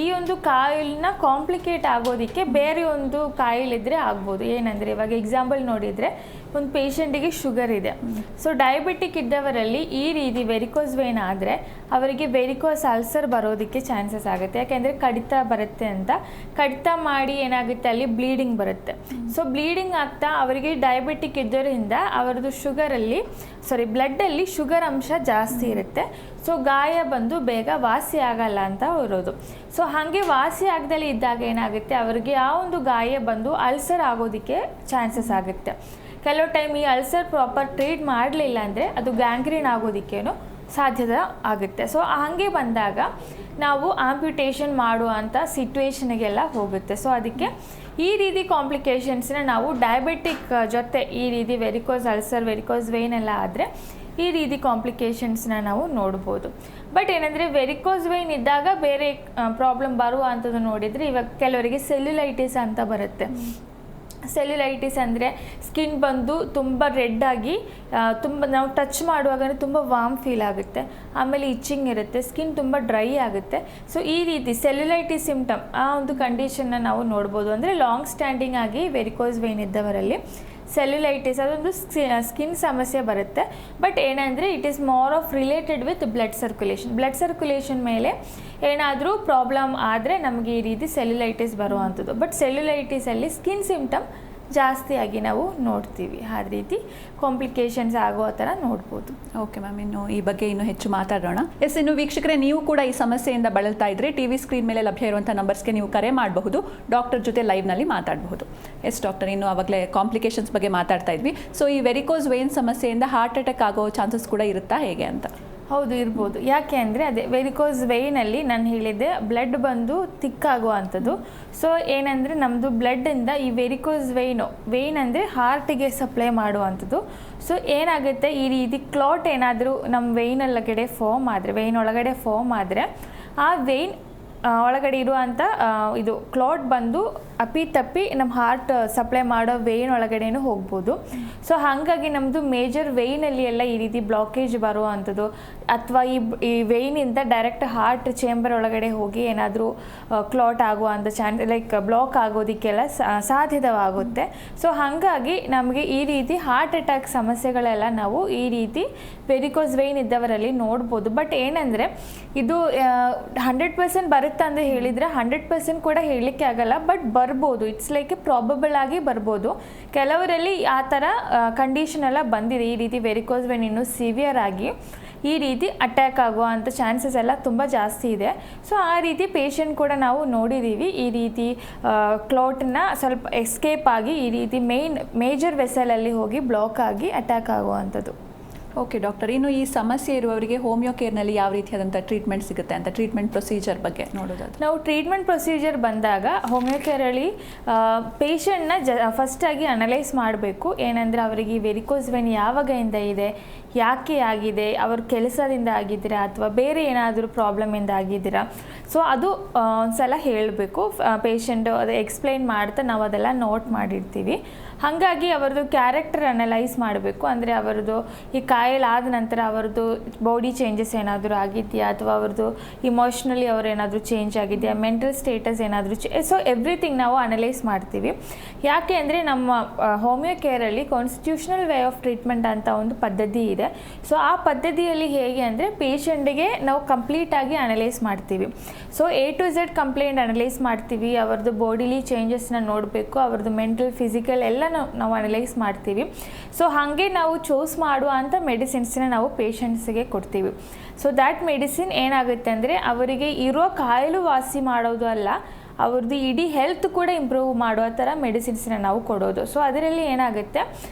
ಈ ಒಂದು ಕಾಯಿಲೆನ ಕಾಂಪ್ಲಿಕೇಟ್ ಆಗೋದಕ್ಕೆ ಬೇರೆ ಒಂದು ಕಾಯಿಲೆ ಇದ್ದರೆ ಆಗ್ಬೋದು. ಏನಂದರೆ ಇವಾಗ ಎಕ್ಸಾಂಪಲ್ ನೋಡಿದರೆ ಒಂದು ಪೇಷಂಟಿಗೆ ಶುಗರ್ ಇದೆ, ಸೊ ಡಯಾಬಿಟಿಕ್ ಇದ್ದವರಲ್ಲಿ ಈ ರೀತಿ ವೆರಿಕೋಸ್ ವೇನ್ ಆದರೆ ಅವರಿಗೆ ವೆರಿಕೋಸ್ ಅಲ್ಸರ್ ಬರೋದಕ್ಕೆ ಚಾನ್ಸಸ್ ಆಗುತ್ತೆ. ಯಾಕೆಂದರೆ ಕಡಿತ ಬರುತ್ತೆ ಅಂತ, ಕಡಿತ ಮಾಡಿ ಏನಾಗುತ್ತೆ ಅಲ್ಲಿ ಬ್ಲೀಡಿಂಗ್ ಬರುತ್ತೆ. ಸೊ ಬ್ಲೀಡಿಂಗ್ ಆಗ್ತಾ ಅವರಿಗೆ ಡಯಾಬಿಟಿಕ್ ಇದ್ದರಿಂದ ಅವರದ್ದು ಬ್ಲಡ್ಡಲ್ಲಿ ಶುಗರ್ ಅಂಶ ಜಾಸ್ತಿ ಇರುತ್ತೆ. ಸೊ ಗಾಯ ಬಂದು ಬೇಗ ವಾಸಿ ಆಗಲ್ಲ ಅಂತ ಇರೋದು. ಸೊ ಹಾಗೆ ವಾಸಿ ಆಗದಲ್ಲಿ ಇದ್ದಾಗ ಏನಾಗುತ್ತೆ ಅವರಿಗೆ ಆ ಒಂದು ಗಾಯ ಬಂದು ಅಲ್ಸರ್ ಆಗೋದಕ್ಕೆ ಚಾನ್ಸಸ್ ಆಗುತ್ತೆ. ಕೆಲವು ಟೈಮ್ ಈ ಅಲ್ಸರ್ ಪ್ರಾಪರ್ ಟ್ರೀಟ್ ಮಾಡಲಿಲ್ಲ ಅಂದರೆ ಅದು ಗ್ಯಾಂಗ್ರೀನ್ ಆಗೋದಕ್ಕೇನು ಸಾಧ್ಯತೆ ಆಗುತ್ತೆ. ಸೊ ಹಾಗೆ ಬಂದಾಗ ನಾವು ಆಂಪ್ಯುಟೇಷನ್ ಮಾಡುವಂಥ ಸಿಟ್ಯುವೇಷನ್ಗೆಲ್ಲ ಹೋಗುತ್ತೆ. ಸೊ ಅದಕ್ಕೆ ಈ ರೀತಿ ಕಾಂಪ್ಲಿಕೇಶನ್ಸ್ನ ನಾವು ಡಯಾಬಿಟಿಕ್ ಜೊತೆ ಈ ರೀತಿ ವೆರಿಕೋಸ್ ಅಲ್ಸರ್, ವೆರಿಕೋಸ್ ವೇನ್ ಎಲ್ಲ ಆದರೆ ಈ ರೀತಿ ಕಾಂಪ್ಲಿಕೇಶನ್ಸ್ನ ನಾವು ನೋಡ್ಬೋದು. ಬಟ್ ಏನಂದರೆ ವೆರಿಕೋಸ್ ವೇನ್ ಇದ್ದಾಗ ಬೇರೆ ಪ್ರಾಬ್ಲಮ್ ಬರುವಂಥದ್ದು ನೋಡಿದರೆ ಇವಾಗ ಕೆಲವರಿಗೆ ಸೆಲ್ಯುಲೈಟಿಸ್ ಅಂತ ಬರುತ್ತೆ. ಸೆಲ್ಯುಲೈಟಿಸ್ ಅಂದರೆ ಸ್ಕಿನ್ ಬಂದು ತುಂಬ ರೆಡ್ಡಾಗಿ ತುಂಬ ನಾವು ಟಚ್ ಮಾಡುವಾಗ ತುಂಬ ವಾರ್ಮ್ ಫೀಲ್ ಆಗುತ್ತೆ, ಆಮೇಲೆ ಇಚ್ಚಿಂಗ್ ಇರುತ್ತೆ, ಸ್ಕಿನ್ ತುಂಬ ಡ್ರೈ ಆಗುತ್ತೆ. ಸೊ ಈ ರೀತಿ ಸೆಲ್ಯುಲೈಟಿಸ್ ಸಿಂಪ್ಟಮ್ ಆ ಒಂದು ಕಂಡೀಷನ್ನ ನಾವು ನೋಡ್ಬೋದು. ಅಂದರೆ ಲಾಂಗ್ ಸ್ಟ್ಯಾಂಡಿಂಗ್ ಆಗಿ ವೆರಿಕೋಸ್ ವೇನ್ ಇದ್ದವರಲ್ಲಿ ಸೆಲ್ಯುಲೈಟಿಸ್ ಅದೊಂದು ಸ್ಕಿನ್ ಸಮಸ್ಯೆ ಬರುತ್ತೆ. ಬಟ್ ಏನಂದರೆ it is more of related with blood circulation ಮೇಲೆ ಏನಾದರೂ ಪ್ರಾಬ್ಲಮ್ ಆದರೆ ನಮಗೆ ಈ ರೀತಿ ಸೆಲ್ಯುಲೈಟಿಸ್ ಬರುವಂಥದ್ದು. ಬಟ್ ಸೆಲ್ಯುಲೈಟಿಸಲ್ಲಿ ಸ್ಕಿನ್ ಸಿಂಪ್ಟಮ್ ಜಾಸ್ತಿಯಾಗಿ ನಾವು ನೋಡ್ತೀವಿ. ಆ ರೀತಿ ಕಾಂಪ್ಲಿಕೇಶನ್ಸ್ ಆಗೋ ಥರ ನೋಡ್ಬೋದು. ಓಕೆ ಮ್ಯಾಮ್, ಇನ್ನು ಈ ಬಗ್ಗೆ ಇನ್ನೂ ಹೆಚ್ಚು ಮಾತಾಡೋಣ. ಇನ್ನು ವೀಕ್ಷಕರೇ, ನೀವು ಕೂಡ ಈ ಸಮಸ್ಯೆಯಿಂದ ಬಳಲ್ತಾ ಇದ್ರೆ ಟಿವಿ ಸ್ಕ್ರೀನ್ ಮೇಲೆ ಲಭ್ಯ ಇರುವಂಥ ನಂಬರ್ಸ್ಗೆ ನೀವು ಕರೆ ಮಾಡಬಹುದು, ಡಾಕ್ಟರ್ ಜೊತೆ ಲೈವ್ನಲ್ಲಿ ಮಾತಾಡಬಹುದು. ಡಾಕ್ಟರ್, ಇನ್ನು ಆವಾಗಲೇ ಕಾಂಪ್ಲಿಕೇಶನ್ಸ್ ಬಗ್ಗೆ ಮಾತಾಡ್ತಾ ಇದ್ವಿ. ಸೊ ಈ ವೆರಿಕೋಸ್ ವೇನ್ ಸಮಸ್ಯೆಯಿಂದ ಹಾರ್ಟ್ ಅಟ್ಯಾಕ್ ಆಗೋ ಚಾನ್ಸಸ್ ಕೂಡ ಇರುತ್ತಾ, ಹೇಗೆ ಅಂತ? ಹೌದು, ಇರ್ಬೋದು. ಯಾಕೆ ಅಂದರೆ ಅದೇ ವೆರಿಕೋಸ್ ವೇನಲ್ಲಿ ನಾನು ಹೇಳಿದ್ದೆ ಬ್ಲಡ್ ಬಂದು ತಿಕ್ಕಾಗುವಂಥದ್ದು. ಸೊ ಏನಂದರೆ ನಮ್ಮದು ಬ್ಲಡ್ಡಿಂದ ಈ ವೆರಿಕೋಸ್ ವೇನ್ ಅಂದರೆ ಹಾರ್ಟಿಗೆ ಸಪ್ಲೈ ಮಾಡುವಂಥದ್ದು. ಸೊ ಏನಾಗುತ್ತೆ, ಈ ರೀತಿ ಕ್ಲಾಟ್ ಏನಾದರೂ ನಮ್ಮ ವೇನ್ ಒಳಗಡೆ ಫಾರ್ಮ್ ಆದರೆ ಆ ವೇನ್ ಒಳಗಡೆ ಇರುವಂಥ ಇದು ಕ್ಲಾಟ್ ಬಂದು ಅಪ್ಪಿತಪ್ಪಿ ನಮ್ಮ ಹಾರ್ಟ್ ಸಪ್ಲೈ ಮಾಡೋ ವೇನ್ ಒಳಗಡೆನೂ ಹೋಗ್ಬೋದು. ಸೊ ಹಾಗಾಗಿ ನಮ್ಮದು ಮೇಜರ್ ವೇನಲ್ಲಿ ಎಲ್ಲ ಈ ರೀತಿ ಬ್ಲಾಕೇಜ್ ಬರುವಂಥದ್ದು, ಅಥವಾ ಈ ವೇನಿಂದ ಡೈರೆಕ್ಟ್ ಹಾರ್ಟ್ ಚೇಂಬರ್ ಒಳಗಡೆ ಹೋಗಿ ಏನಾದರೂ ಕ್ಲಾಟ್ ಆಗುವಂಥ ಬ್ಲಾಕ್ ಆಗೋದಕ್ಕೆಲ್ಲ ಸಾಧ್ಯವಾಗುತ್ತೆ. ಸೊ ಹಾಗಾಗಿ ನಮಗೆ ಈ ರೀತಿ ಹಾರ್ಟ್ ಅಟ್ಯಾಕ್ ಸಮಸ್ಯೆಗಳೆಲ್ಲ ನಾವು ಈ ರೀತಿ ವೆರಿಕೋಸ್ ವೇನ್ ಇದ್ದವರಲ್ಲಿ ನೋಡ್ಬೋದು. ಬಟ್ ಏನಂದರೆ ಇದು 100% ಬರುತ್ತೆ ಅಂತ ಹೇಳಿದರೆ 100% ಕೂಡ ಹೇಳಲಿಕ್ಕೆ ಆಗಲ್ಲ. ಬಟ್ ಬರ್ಬೋದು, ಇಟ್ಸ್ ಲೈಕ್ ಪ್ರಾಬಬಲ್ ಆಗಿ ಬರ್ಬೋದು. ಕೆಲವರಲ್ಲಿ ಆ ಥರ ಕಂಡೀಷನ್ ಎಲ್ಲ ಬಂದಿದೆ, ಈ ರೀತಿ ವೆರಿಕೋಸ್ ವೇನ್ ಇನ್ನೂ ಸಿವಿಯರ್ ಆಗಿ ಈ ರೀತಿ ಅಟ್ಯಾಕ್ ಆಗುವಂಥ ಚಾನ್ಸಸ್ ಎಲ್ಲ ತುಂಬ ಜಾಸ್ತಿ ಇದೆ. ಸೊ ಆ ರೀತಿ ಪೇಷಂಟ್ ಕೂಡ ನಾವು ನೋಡಿದ್ದೀವಿ. ಈ ರೀತಿ ಕ್ಲಾಟ್ನ ಸ್ವಲ್ಪ ಎಸ್ಕೇಪ್ ಆಗಿ ಈ ರೀತಿ ಮೇಜರ್ ವೆಸಲಲ್ಲಿ ಹೋಗಿ ಬ್ಲಾಕ್ ಆಗಿ ಅಟ್ಯಾಕ್ ಆಗುವಂಥದ್ದು. ಓಕೆ ಡಾಕ್ಟರ್, ಇನ್ನು ಈ ಸಮಸ್ಯೆ ಇರುವವರಿಗೆ ಹೋಮಿಯೋ ಕೇರ್ನಲ್ಲಿ ಯಾವ ರೀತಿಯಾದಂಥ ಟ್ರೀಟ್ಮೆಂಟ್ ಸಿಗುತ್ತೆ ಅಂತ ಟ್ರೀಟ್ಮೆಂಟ್ ಪ್ರೊಸೀಜರ್ ಬಗ್ಗೆ ನೋಡೋದಾದ್ರೆ? ನಾವು ಟ್ರೀಟ್ಮೆಂಟ್ ಪ್ರೊಸೀಜರ್ ಬಂದಾಗ ಹೋಮಿಯೋ ಕೇರಲ್ಲಿ ಪೇಷಂಟ್ನ ಫಸ್ಟಾಗಿ ಅನಲೈಸ್ ಮಾಡಬೇಕು. ಏನಂದರೆ ಅವರಿಗೆ ಈ ವೆರಿಕೋಸ್ ವೇನ್ ಯಾವಾಗದಿಂದ ಇದೆ, ಯಾಕೆ ಆಗಿದೆ, ಅವ್ರ ಕೆಲಸದಿಂದ ಆಗಿದ್ದೀರಾ ಅಥವಾ ಬೇರೆ ಏನಾದರೂ ಪ್ರಾಬ್ಲಮಿಂದ ಆಗಿದ್ದೀರಾ. ಸೊ ಅದು ಒಂದ್ಸಲ ಹೇಳಬೇಕು. ಪೇಷಂಟು ಅದು ಎಕ್ಸ್ಪ್ಲೈನ್ ಮಾಡ್ತಾ ನಾವು ಅದೆಲ್ಲ ನೋಟ್ ಮಾಡಿರ್ತೀವಿ. ಹಾಗಾಗಿ ಅವರದ್ದು ಕ್ಯಾರೆಕ್ಟರ್ ಅನಲೈಸ್ ಮಾಡಬೇಕು. ಅಂದರೆ ಅವರದ್ದು ಈ ಕಾಯಿಲೆ ಆದ ನಂತರ ಅವರದ್ದು ಬಾಡಿ ಚೇಂಜಸ್ ಏನಾದರೂ ಆಗಿದೆಯಾ, ಅಥವಾ ಅವ್ರದ್ದು ಇಮೋಷ್ನಲಿ ಏನಾದರೂ ಚೇಂಜ್ ಆಗಿದೆಯಾ, ಮೆಂಟಲ್ ಸ್ಟೇಟಸ್ ಏನಾದರೂ ಸೊ ಎವ್ರಿಥಿಂಗ್ ನಾವು ಅನಲೈಸ್ ಮಾಡ್ತೀವಿ. ಯಾಕೆ ಅಂದರೆ ನಮ್ಮ ಹೋಮಿಯೋ ಕೇರಲ್ಲಿ ಕಾನ್ಸ್ಟಿಟ್ಯೂಷನಲ್ ವೇ ಆಫ್ ಟ್ರೀಟ್ಮೆಂಟ್ ಅಂತ ಒಂದು ಪದ್ಧತಿ ಇದೆ. ಸೊ ಆ ಪದ್ಧತಿಯಲ್ಲಿ ಹೇಗೆ ಅಂದರೆ ಪೇಷಂಟಿಗೆ ನಾವು ಕಂಪ್ಲೀಟಾಗಿ ಅನಲೈಸ್ ಮಾಡ್ತೀವಿ. So A to Z complaint analyse ಮಾಡ್ತೀವಿ. ಅವ್ರದ್ದು ಬಾಡಿಲಿ ಚೇಂಜಸ್ನ ನೋಡಬೇಕು, ಅವ್ರದ್ದು ಮೆಂಟಲ್ ಫಿಸಿಕಲ್ ಎಲ್ಲ ನಾವು ಅನಲೈಸ್ ಮಾಡ್ತೀವಿ. ಸೊ ಹಾಗೆ ನಾವು ಚೂಸ್ ಮಾಡುವಂಥ ಮೆಡಿಸಿನ್ಸ್ನ ನಾವು ಪೇಷಂಟ್ಸಿಗೆ ಕೊಡ್ತೀವಿ. ಸೊ ದ್ಯಾಟ್ ಮೆಡಿಸಿನ್ ಏನಾಗುತ್ತೆ ಅಂದರೆ ಅವರಿಗೆ ಇರೋ ಕಾಯಿಲೆ ವಾಸಿ ಮಾಡೋದು ಅಲ್ಲ, ಅವ್ರದ್ದು ಇಡೀ ಹೆಲ್ತ್ ಕೂಡ ಇಂಪ್ರೂವ್ ಮಾಡೋ ಥರ ಮೆಡಿಸಿನ್ಸ್ನ ನಾವು ಕೊಡೋದು. ಸೊ ಅದರಲ್ಲಿ ಏನಾಗುತ್ತೆ,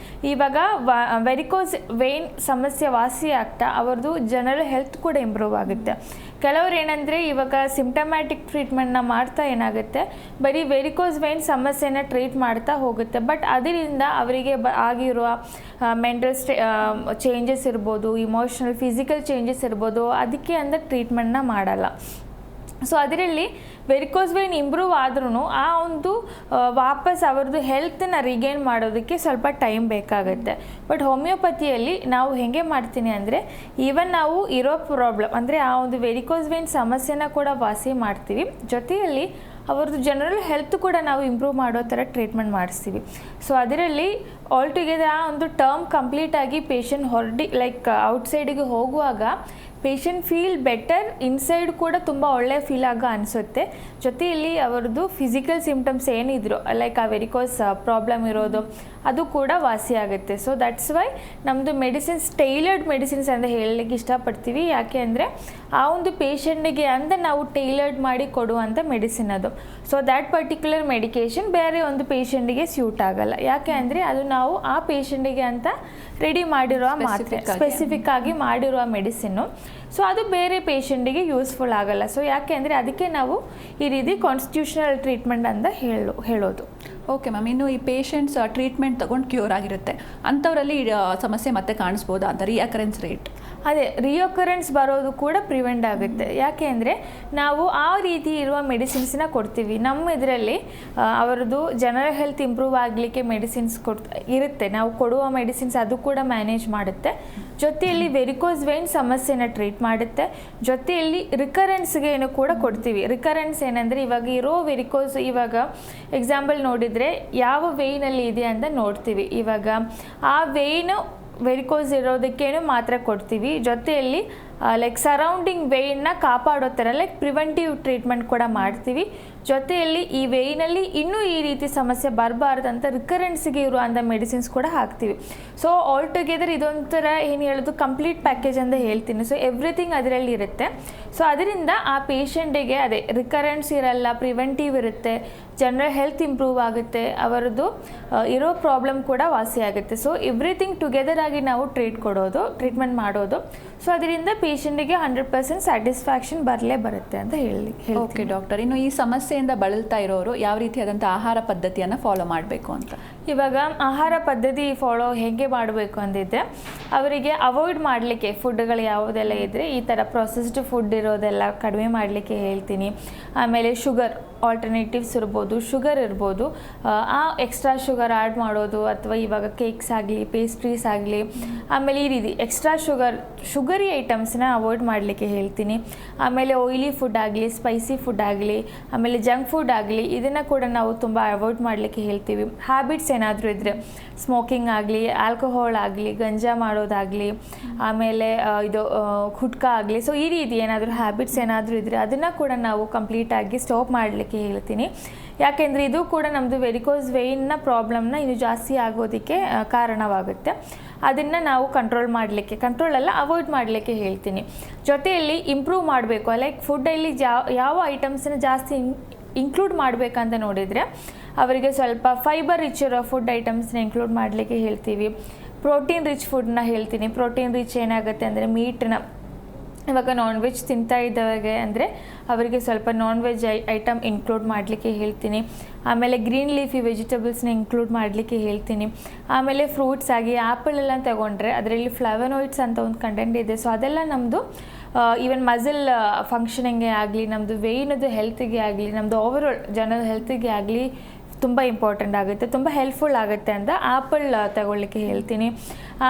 ಇವಾಗ ವೆರಿಕೋಸ್ ವೇನ್ ಸಮಸ್ಯೆ ವಾಸಿ ಆಗ್ತಾ ಅವ್ರದ್ದು ಜನರಲ್ ಹೆಲ್ತ್ ಕೂಡ ಇಂಪ್ರೂವ್ ಆಗುತ್ತೆ. ಕೆಲವರು ಏನಂದರೆ ಇವಾಗ ಸಿಂಪ್ಟಮ್ಯಾಟಿಕ್ ಟ್ರೀಟ್ಮೆಂಟ್ನ ಮಾಡ್ತಾ ಏನಾಗುತ್ತೆ, ಬರೀ ವೆರಿಕೋಸ್ ವೇನ್ ಸಮಸ್ಯೆನ ಟ್ರೀಟ್ ಮಾಡ್ತಾ ಹೋಗುತ್ತೆ. ಬಟ್ ಅದರಿಂದ ಅವರಿಗೆ ಆಗಿರುವ ಮೆಂಟಲ್ ಚೇಂಜಸ್ ಇರ್ಬೋದು, ಇಮೋಷ್ನಲ್ ಫಿಸಿಕಲ್ ಚೇಂಜಸ್ ಇರ್ಬೋದು, ಅದಕ್ಕೆ ಅಂದರೆ ಟ್ರೀಟ್ಮೆಂಟ್ನ ಮಾಡಲ್ಲ. ಸೊ ಅದರಲ್ಲಿ ವೆರಿಕೋಸ್ ವೇನ್ ಇಂಪ್ರೂವ್ ಆದ್ರೂ ಆ ಒಂದು ವಾಪಸ್ ಅವ್ರದ್ದು ಹೆಲ್ತನ್ನ ರಿಗೇನ್ ಮಾಡೋದಕ್ಕೆ ಸ್ವಲ್ಪ ಟೈಮ್ ಬೇಕಾಗುತ್ತೆ. ಬಟ್ ಹೋಮಿಯೋಪತಿಯಲ್ಲಿ ನಾವು ಹೇಗೆ ಮಾಡ್ತೀನಿ ಅಂದರೆ ಈವನ್ ನಾವು ಇರೋ ಪ್ರಾಬ್ಲಮ್ ಅಂದರೆ ಆ ಒಂದು ವೆರಿಕೋಸ್ ವೇನ್ ಸಮಸ್ಯೆನ ಕೂಡ ವಾಸಿ ಮಾಡ್ತೀವಿ, ಜೊತೆಯಲ್ಲಿ ಅವ್ರದ್ದು ಜನರಲ್ ಹೆಲ್ತ್ ಕೂಡ ನಾವು ಇಂಪ್ರೂವ್ ಮಾಡೋ ಥರ ಟ್ರೀಟ್ಮೆಂಟ್ ಮಾಡಿಸ್ತೀವಿ. ಸೊ ಅದರಲ್ಲಿ ಆಲ್ ಟುಗೆದರ್ ಆ ಒಂದು ಟರ್ಮ್ ಕಂಪ್ಲೀಟಾಗಿ ಪೇಷಂಟ್ ಲೈಕ್ ಔಟ್ಸೈಡಿಗೆ ಹೋಗುವಾಗ ಪೇಷಂಟ್ ಫೀಲ್ ಬೆಟರ್, ಇನ್ಸೈಡ್ ಕೂಡ ತುಂಬ ಒಳ್ಳೆ ಫೀಲ್ ಅನಿಸುತ್ತೆ. ಜೊತೆಯಲ್ಲಿ ಅವರದ್ದು ಫಿಸಿಕಲ್ ಸಿಂಪ್ಟಮ್ಸ್ ಏನಿದ್ರು ಲೈಕ್ ಆ ವೆರಿಕೋಸ್ ಪ್ರಾಬ್ಲಮ್ ಇರೋದು ಅದು ಕೂಡ ವಾಸಿ ಆಗುತ್ತೆ. ಸೊ ದಟ್ಸ್ ವೈ ನಮ್ಮದು ಮೆಡಿಸಿನ್ಸ್ ಟೈಲರ್ಡ್ ಮೆಡಿಸಿನ್ಸ್ ಅಂತ ಹೇಳಲಿಕ್ಕೆ ಇಷ್ಟಪಡ್ತೀವಿ. ಯಾಕೆ ಅಂದರೆ ಆ ಒಂದು ಪೇಷಂಟಿಗೆ ಅಂತ ನಾವು ಟೈಲರ್ಡ್ ಮಾಡಿ ಕೊಡುವಂಥ ಮೆಡಿಸಿನ್ ಅದು. ಸೊ ದ್ಯಾಟ್ ಪರ್ಟಿಕ್ಯುಲರ್ ಮೆಡಿಕೇಷನ್ ಬೇರೆ ಒಂದು ಪೇಷಂಟಿಗೆ ಸ್ಯೂಟ್ ಆಗಲ್ಲ. ಯಾಕೆ ಅಂದರೆ ಅದು ನಾವು ಆ ಪೇಷಂಟಿಗೆ ಅಂತ ರೆಡಿ ಮಾಡಿರುವ ಮಾತ್ರೆ, ಸ್ಪೆಸಿಫಿಕ್ ಆಗಿ ಮಾಡಿರುವ ಮೆಡಿಸಿನ್ನು. ಸೊ ಅದು ಬೇರೆ ಪೇಷಂಟಿಗೆ ಯೂಸ್ಫುಲ್ ಆಗಲ್ಲ. ಸೊ ಯಾಕೆ ಅಂದರೆ ಅದಕ್ಕೆ ನಾವು ಈ ರೀತಿ ಕಾನ್ಸ್ಟಿಟ್ಯೂಷನಲ್ ಟ್ರೀಟ್ಮೆಂಟ್ ಅಂತ ಹೇಳೋದು. ಓಕೆ ಮ್ಯಾಮ್, ಇನ್ನು ಈ ಪೇಷಂಟ್ಸ್ ಟ್ರೀಟ್ಮೆಂಟ್ ತೊಗೊಂಡು ಕ್ಯೂರ್ ಆಗಿರುತ್ತೆ ಅಂಥವರಲ್ಲಿ ಸಮಸ್ಯೆ ಮತ್ತೆ ಕಾಣಿಸ್ಬೋದಾ ಅಂತ, ರಿಅಕರೆನ್ಸ್ ರೇಟ್? ಅದೇ ರಿಯಕರೆನ್ಸ್ ಬರೋದು ಕೂಡ ಪ್ರಿವೆಂಟ್ ಆಗುತ್ತೆ. ಯಾಕೆ ಅಂದರೆ ನಾವು ಆ ರೀತಿ ಇರುವ ಮೆಡಿಸಿನ್ಸ್ನ ಕೊಡ್ತೀವಿ. ನಮ್ಮ ಇದರಲ್ಲಿ ಅವರದ್ದು ಜನರಲ್ ಹೆಲ್ತ್ ಇಂಪ್ರೂವ್ ಆಗಲಿಕ್ಕೆ ಮೆಡಿಸಿನ್ಸ್ ಇರುತ್ತೆ, ನಾವು ಕೊಡುವ ಮೆಡಿಸಿನ್ಸ್ ಅದು ಕೂಡ ಮ್ಯಾನೇಜ್ ಮಾಡುತ್ತೆ. ಜೊತೆಯಲ್ಲಿ ವೆರಿಕೋಸ್ ವೇನ್ ಸಮಸ್ಯೆನ ಟ್ರೀಟ್ ಮಾಡುತ್ತೆ. ಜೊತೆಯಲ್ಲಿ ರಿಕರೆನ್ಸ್ಗೆ ಕೂಡ ಕೊಡ್ತೀವಿ. ರಿಕರೆನ್ಸ್ ಏನಂದರೆ ಇವಾಗ ಇರೋ ವೆರಿಕೋಸ್, ಇವಾಗ ಎಕ್ಸಾಂಪಲ್ ನೋಡಿದರೆ ಯಾವ ವೇಯ್ನಲ್ಲಿ ಇದೆ ಅಂತ ನೋಡ್ತೀವಿ. ಇವಾಗ ಆ ವೇಯ್ನು ವೆರಿಕೋಸ್ ಇರೋದಕ್ಕೇನು ಮಾತ್ರ ಕೊಡ್ತೀವಿ. ಜೊತೆಯಲ್ಲಿ ಲೈಕ್ ಸರೌಂಡಿಂಗ್ ವೇಯ್ನ ಕಾಪಾಡೋ ಥರ ಲೈಕ್ ಪ್ರಿವೆಂಟಿವ್ ಟ್ರೀಟ್ಮೆಂಟ್ ಕೂಡ ಮಾಡ್ತೀವಿ. ಜೊತೆಯಲ್ಲಿ ಈ ವೇಯ್ನಲ್ಲಿ ಇನ್ನೂ ಈ ರೀತಿ ಸಮಸ್ಯೆ ಬರಬಾರ್ದಂತ ರಿಕರೆನ್ಸ್ಗೆ ಇರುವಂಥ ಮೆಡಿಸಿನ್ಸ್ ಕೂಡ ಹಾಕ್ತೀವಿ. ಸೊ ಆಲ್ ಟುಗೆದರ್ ಇದೊಂಥರ ಏನು ಹೇಳೋದು ಕಂಪ್ಲೀಟ್ ಪ್ಯಾಕೇಜ್ ಅಂತ ಹೇಳ್ತೀನಿ. ಸೊ ಎವ್ರಿಥಿಂಗ್ ಅದರಲ್ಲಿ ಇರುತ್ತೆ. ಸೊ ಅದರಿಂದ ಆ ಪೇಷಂಟಿಗೆ ಅದೇ ರಿಕರೆನ್ಸ್ ಇರಲ್ಲ, ಪ್ರಿವೆಂಟಿವ್ ಇರುತ್ತೆ, ಜನರಲ್ ಹೆಲ್ತ್ ಇಂಪ್ರೂವ್ ಆಗುತ್ತೆ, ಅವರದ್ದು ಇರೋ ಪ್ರಾಬ್ಲಮ್ ಕೂಡ ವಾಸಿ ಆಗುತ್ತೆ. ಸೊ ಎವ್ರಿಥಿಂಗ್ ಟುಗೆದರ್ ಆಗಿ ನಾವು ಟ್ರೀಟ್ಮೆಂಟ್ ಮಾಡೋದು. ಸೊ ಅದರಿಂದ ಪೇಷಂಟಿಗೆ 100% ಸ್ಯಾಟಿಸ್ಫ್ಯಾಕ್ಷನ್ ಬರುತ್ತೆ ಅಂತ ಹೇಳಿ. ಓಕೆ ಡಾಕ್ಟರ್, ಇನ್ನು ಈ ಸಮಸ್ಯೆಯಿಂದ ಬಳಲ್ತಾ ಇರೋರು ಯಾವ ರೀತಿಯಾದಂಥ ಆಹಾರ ಪದ್ಧತಿಯನ್ನು ಫಾಲೋ ಮಾಡಬೇಕು ಅಂತ? ಇವಾಗ ಆಹಾರ ಪದ್ಧತಿ ಫಾಲೋ ಹೇಗೆ ಮಾಡಬೇಕು ಅಂದಿದ್ದೆ, ಅವರಿಗೆ ಅವಾಯ್ಡ್ ಮಾಡಲಿಕ್ಕೆ ಫುಡ್ಗಳು ಯಾವುದೆಲ್ಲ ಇದ್ದರೆ ಈ ಥರ ಪ್ರೊಸೆಸ್ಡ್ ಫುಡ್ ಇರೋದೆಲ್ಲ ಕಡಿಮೆ ಮಾಡಲಿಕ್ಕೆ ಹೇಳ್ತೀನಿ. ಆಮೇಲೆ ಶುಗರ್ ಆಲ್ಟರ್ನೇಟಿವ್ಸ್ ಇರ್ಬೋದು, ಶುಗರ್ ಇರ್ಬೋದು, ಆ ಎಕ್ಸ್ಟ್ರಾ ಶುಗರ್ ಆ್ಯಡ್ ಮಾಡೋದು ಅಥವಾ ಇವಾಗ ಕೇಕ್ಸ್ ಆಗಲಿ, ಪೇಸ್ಟ್ರೀಸ್ ಆಗಲಿ, ಆಮೇಲೆ ಈ ರೀತಿ ಎಕ್ಸ್ಟ್ರಾ ಶುಗರಿ ಐಟಮ್ಸ್ನ ಅವಾಯ್ಡ್ ಮಾಡಲಿಕ್ಕೆ ಹೇಳ್ತೀನಿ. ಆಮೇಲೆ ಆಯಿಲಿ ಫುಡ್ ಆಗಲಿ, ಸ್ಪೈಸಿ ಫುಡ್ ಆಗಲಿ, ಆಮೇಲೆ ಜಂಕ್ ಫುಡ್ ಆಗಲಿ, ಇದನ್ನು ಕೂಡ ನಾವು ತುಂಬ ಅವಾಯ್ಡ್ ಮಾಡಲಿಕ್ಕೆ ಹೇಳ್ತೀವಿ. ಹ್ಯಾಬಿಟ್ಸ್ ಏನಾದರೂ ಇದ್ದರೆ ಸ್ಮೋಕಿಂಗ್ ಆಗಲಿ, ಆಲ್ಕೋಹಾಲ್ ಆಗಲಿ, ಗಂಜಾ ಮಾಡೋದಾಗಲಿ, ಆಮೇಲೆ ಇದು ಗುಟ್ಕಾ ಆಗಲಿ, ಸೊ ಈ ರೀತಿ ಏನಾದರೂ ಹ್ಯಾಬಿಟ್ಸ್ ಏನಾದರೂ ಇದ್ದರೆ ಅದನ್ನು ಕೂಡ ನಾವು ಕಂಪ್ಲೀಟಾಗಿ ಸ್ಟಾಪ್ ಮಾಡಲಿಕ್ಕೆ ಹೇಳ್ತೀನಿ. ಯಾಕೆಂದರೆ ಇದು ಕೂಡ ನಮ್ಮದು ವೆರಿಕೋಸ್ ವೇಯ್ನ ಪ್ರಾಬ್ಲಮ್ನ ಇನ್ನು ಜಾಸ್ತಿ ಆಗೋದಕ್ಕೆ ಕಾರಣವಾಗುತ್ತೆ. ಅದನ್ನು ನಾವು ಕಂಟ್ರೋಲಲ್ಲ ಅವಾಯ್ಡ್ ಮಾಡಲಿಕ್ಕೆ ಹೇಳ್ತೀನಿ. ಜೊತೆಯಲ್ಲಿ ಇಂಪ್ರೂವ್ ಮಾಡಬೇಕು, ಲೈಕ್ ಫುಡ್ಡಲ್ಲಿ ಯಾವ ಐಟಮ್ಸನ್ನ ಜಾಸ್ತಿ ಇನ್ಕ್ಲೂಡ್ ಮಾಡಬೇಕಂತ ನೋಡಿದರೆ ಅವರಿಗೆ ಸ್ವಲ್ಪ ಫೈಬರ್ ರಿಚ್ ಇರೋ ಫುಡ್ ಐಟಮ್ಸ್ನ ಇನ್ಕ್ಲೂಡ್ ಮಾಡಲಿಕ್ಕೆ ಹೇಳ್ತೀವಿ. ಪ್ರೋಟೀನ್ ರಿಚ್ ಫುಡ್ನ ಹೇಳ್ತೀನಿ. ಪ್ರೋಟೀನ್ ರಿಚ್ ಏನಾಗುತ್ತೆ ಅಂದರೆ ಮೀಟ್ನ, ಇವಾಗ ನಾನ್ ವೆಜ್ ತಿಂತಾ ಇದ್ದವಾಗೆ ಅಂದರೆ ಅವರಿಗೆ ಸ್ವಲ್ಪ ನಾನ್ ವೆಜ್ ಐಟಮ್ ಇನ್ಕ್ಲೂಡ್ ಮಾಡಲಿಕ್ಕೆ ಹೇಳ್ತೀನಿ. ಆಮೇಲೆ ಗ್ರೀನ್ ಲೀಫಿ ವೆಜಿಟೇಬಲ್ಸ್ನ ಇನ್ಕ್ಲೂಡ್ ಮಾಡಲಿಕ್ಕೆ ಹೇಳ್ತೀನಿ. ಆಮೇಲೆ ಫ್ರೂಟ್ಸ್ ಆಗಿ ಆ್ಯಪಲ್ ಎಲ್ಲ ತಗೊಂಡ್ರೆ ಅದರಲ್ಲಿ ಫ್ಲಾವನೋಯ್ಡ್ಸ್ ಅಂತ ಒಂದು ಕಂಟೆಂಟ್ ಇದೆ. ಸೊ ಅದೆಲ್ಲ ನಮ್ಮದು ಈವನ್ ಮಸಲ್ ಫಂಕ್ಷನಿಂಗೇ ಆಗಲಿ, ನಮ್ಮದು ವೇಯ್ನದು ಹೆಲ್ತಿಗೆ ಆಗಲಿ, ನಮ್ಮದು ಓವರಾಲ್ ಜನರಲ್ ಹೆಲ್ತಿಗೆ ಆಗಲಿ ತುಂಬ ಇಂಪಾರ್ಟೆಂಟ್ ಆಗುತ್ತೆ, ತುಂಬ ಹೆಲ್ಪ್ಫುಲ್ ಆಗುತ್ತೆ ಅಂತ ಆ್ಯಪಲ್ ತಗೊಳ್ಳಿಕ್ಕೆ ಹೇಳ್ತೀನಿ.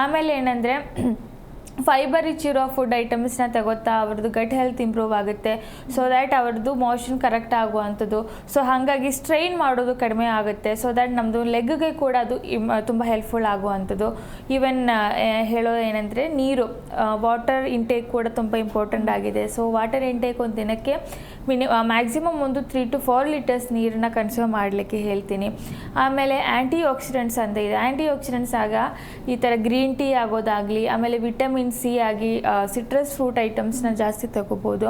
ಆಮೇಲೆ ಏನಂದರೆ ಫೈಬರ್ ರಿಚ್ ಇರೋ ಫುಡ್ ಐಟಮ್ಸ್ನ ತಗೋತಾ ಅವ್ರದ್ದು ಗಟ್ ಹೆಲ್ತ್ ಇಂಪ್ರೂವ್ ಆಗುತ್ತೆ. ಸೊ ದ್ಯಾಟ್ ಅವ್ರದ್ದು ಮೋಷನ್ ಕರೆಕ್ಟ್ ಆಗುವಂಥದ್ದು. ಸೊ ಹಾಗಾಗಿ ಸ್ಟ್ರೈನ್ ಮಾಡೋದು ಕಡಿಮೆ ಆಗುತ್ತೆ. ಸೊ ದ್ಯಾಟ್ ನಮ್ಮದು ಲೆಗ್ಗೆ ಕೂಡ ಅದು ತುಂಬ ಹೆಲ್ಪ್ಫುಲ್ ಆಗುವಂಥದ್ದು. ಈವನ್ ಹೇಳೋದು ಏನಂದರೆ ನೀರು, ವಾಟರ್ ಇಂಟೇಕ್ ಕೂಡ ತುಂಬ ಇಂಪಾರ್ಟೆಂಟ್ ಆಗಿದೆ. ಸೊ ವಾಟರ್ ಇಂಟೇಕ್ ಒಂದು ದಿನಕ್ಕೆ ಮ್ಯಾಕ್ಸಿಮಮ್ ಒಂದು 3 to 4 ಲೀಟರ್ಸ್ ನೀರನ್ನ ಕನ್ಸ್ಯೂಮ್ ಮಾಡಲಿಕ್ಕೆ ಹೇಳ್ತೀನಿ. ಆಮೇಲೆ ಆ್ಯಂಟಿ ಆಕ್ಸಿಡೆಂಟ್ಸ್ ಅಂತ ಇದೆ. ಆ್ಯಂಟಿ ಆಕ್ಸಿಡೆಂಟ್ಸ್ ಆಗ ಈ ಥರ ಗ್ರೀನ್ ಟೀ ಆಗೋದಾಗಲಿ, ಆಮೇಲೆ ವಿಟಮಿನ್ ಸಿ ಆಗಿ ಸಿಟ್ರಸ್ ಫ್ರೂಟ್ ಐಟಮ್ಸ್ನ ಜಾಸ್ತಿ ತಗೋಬೋದು.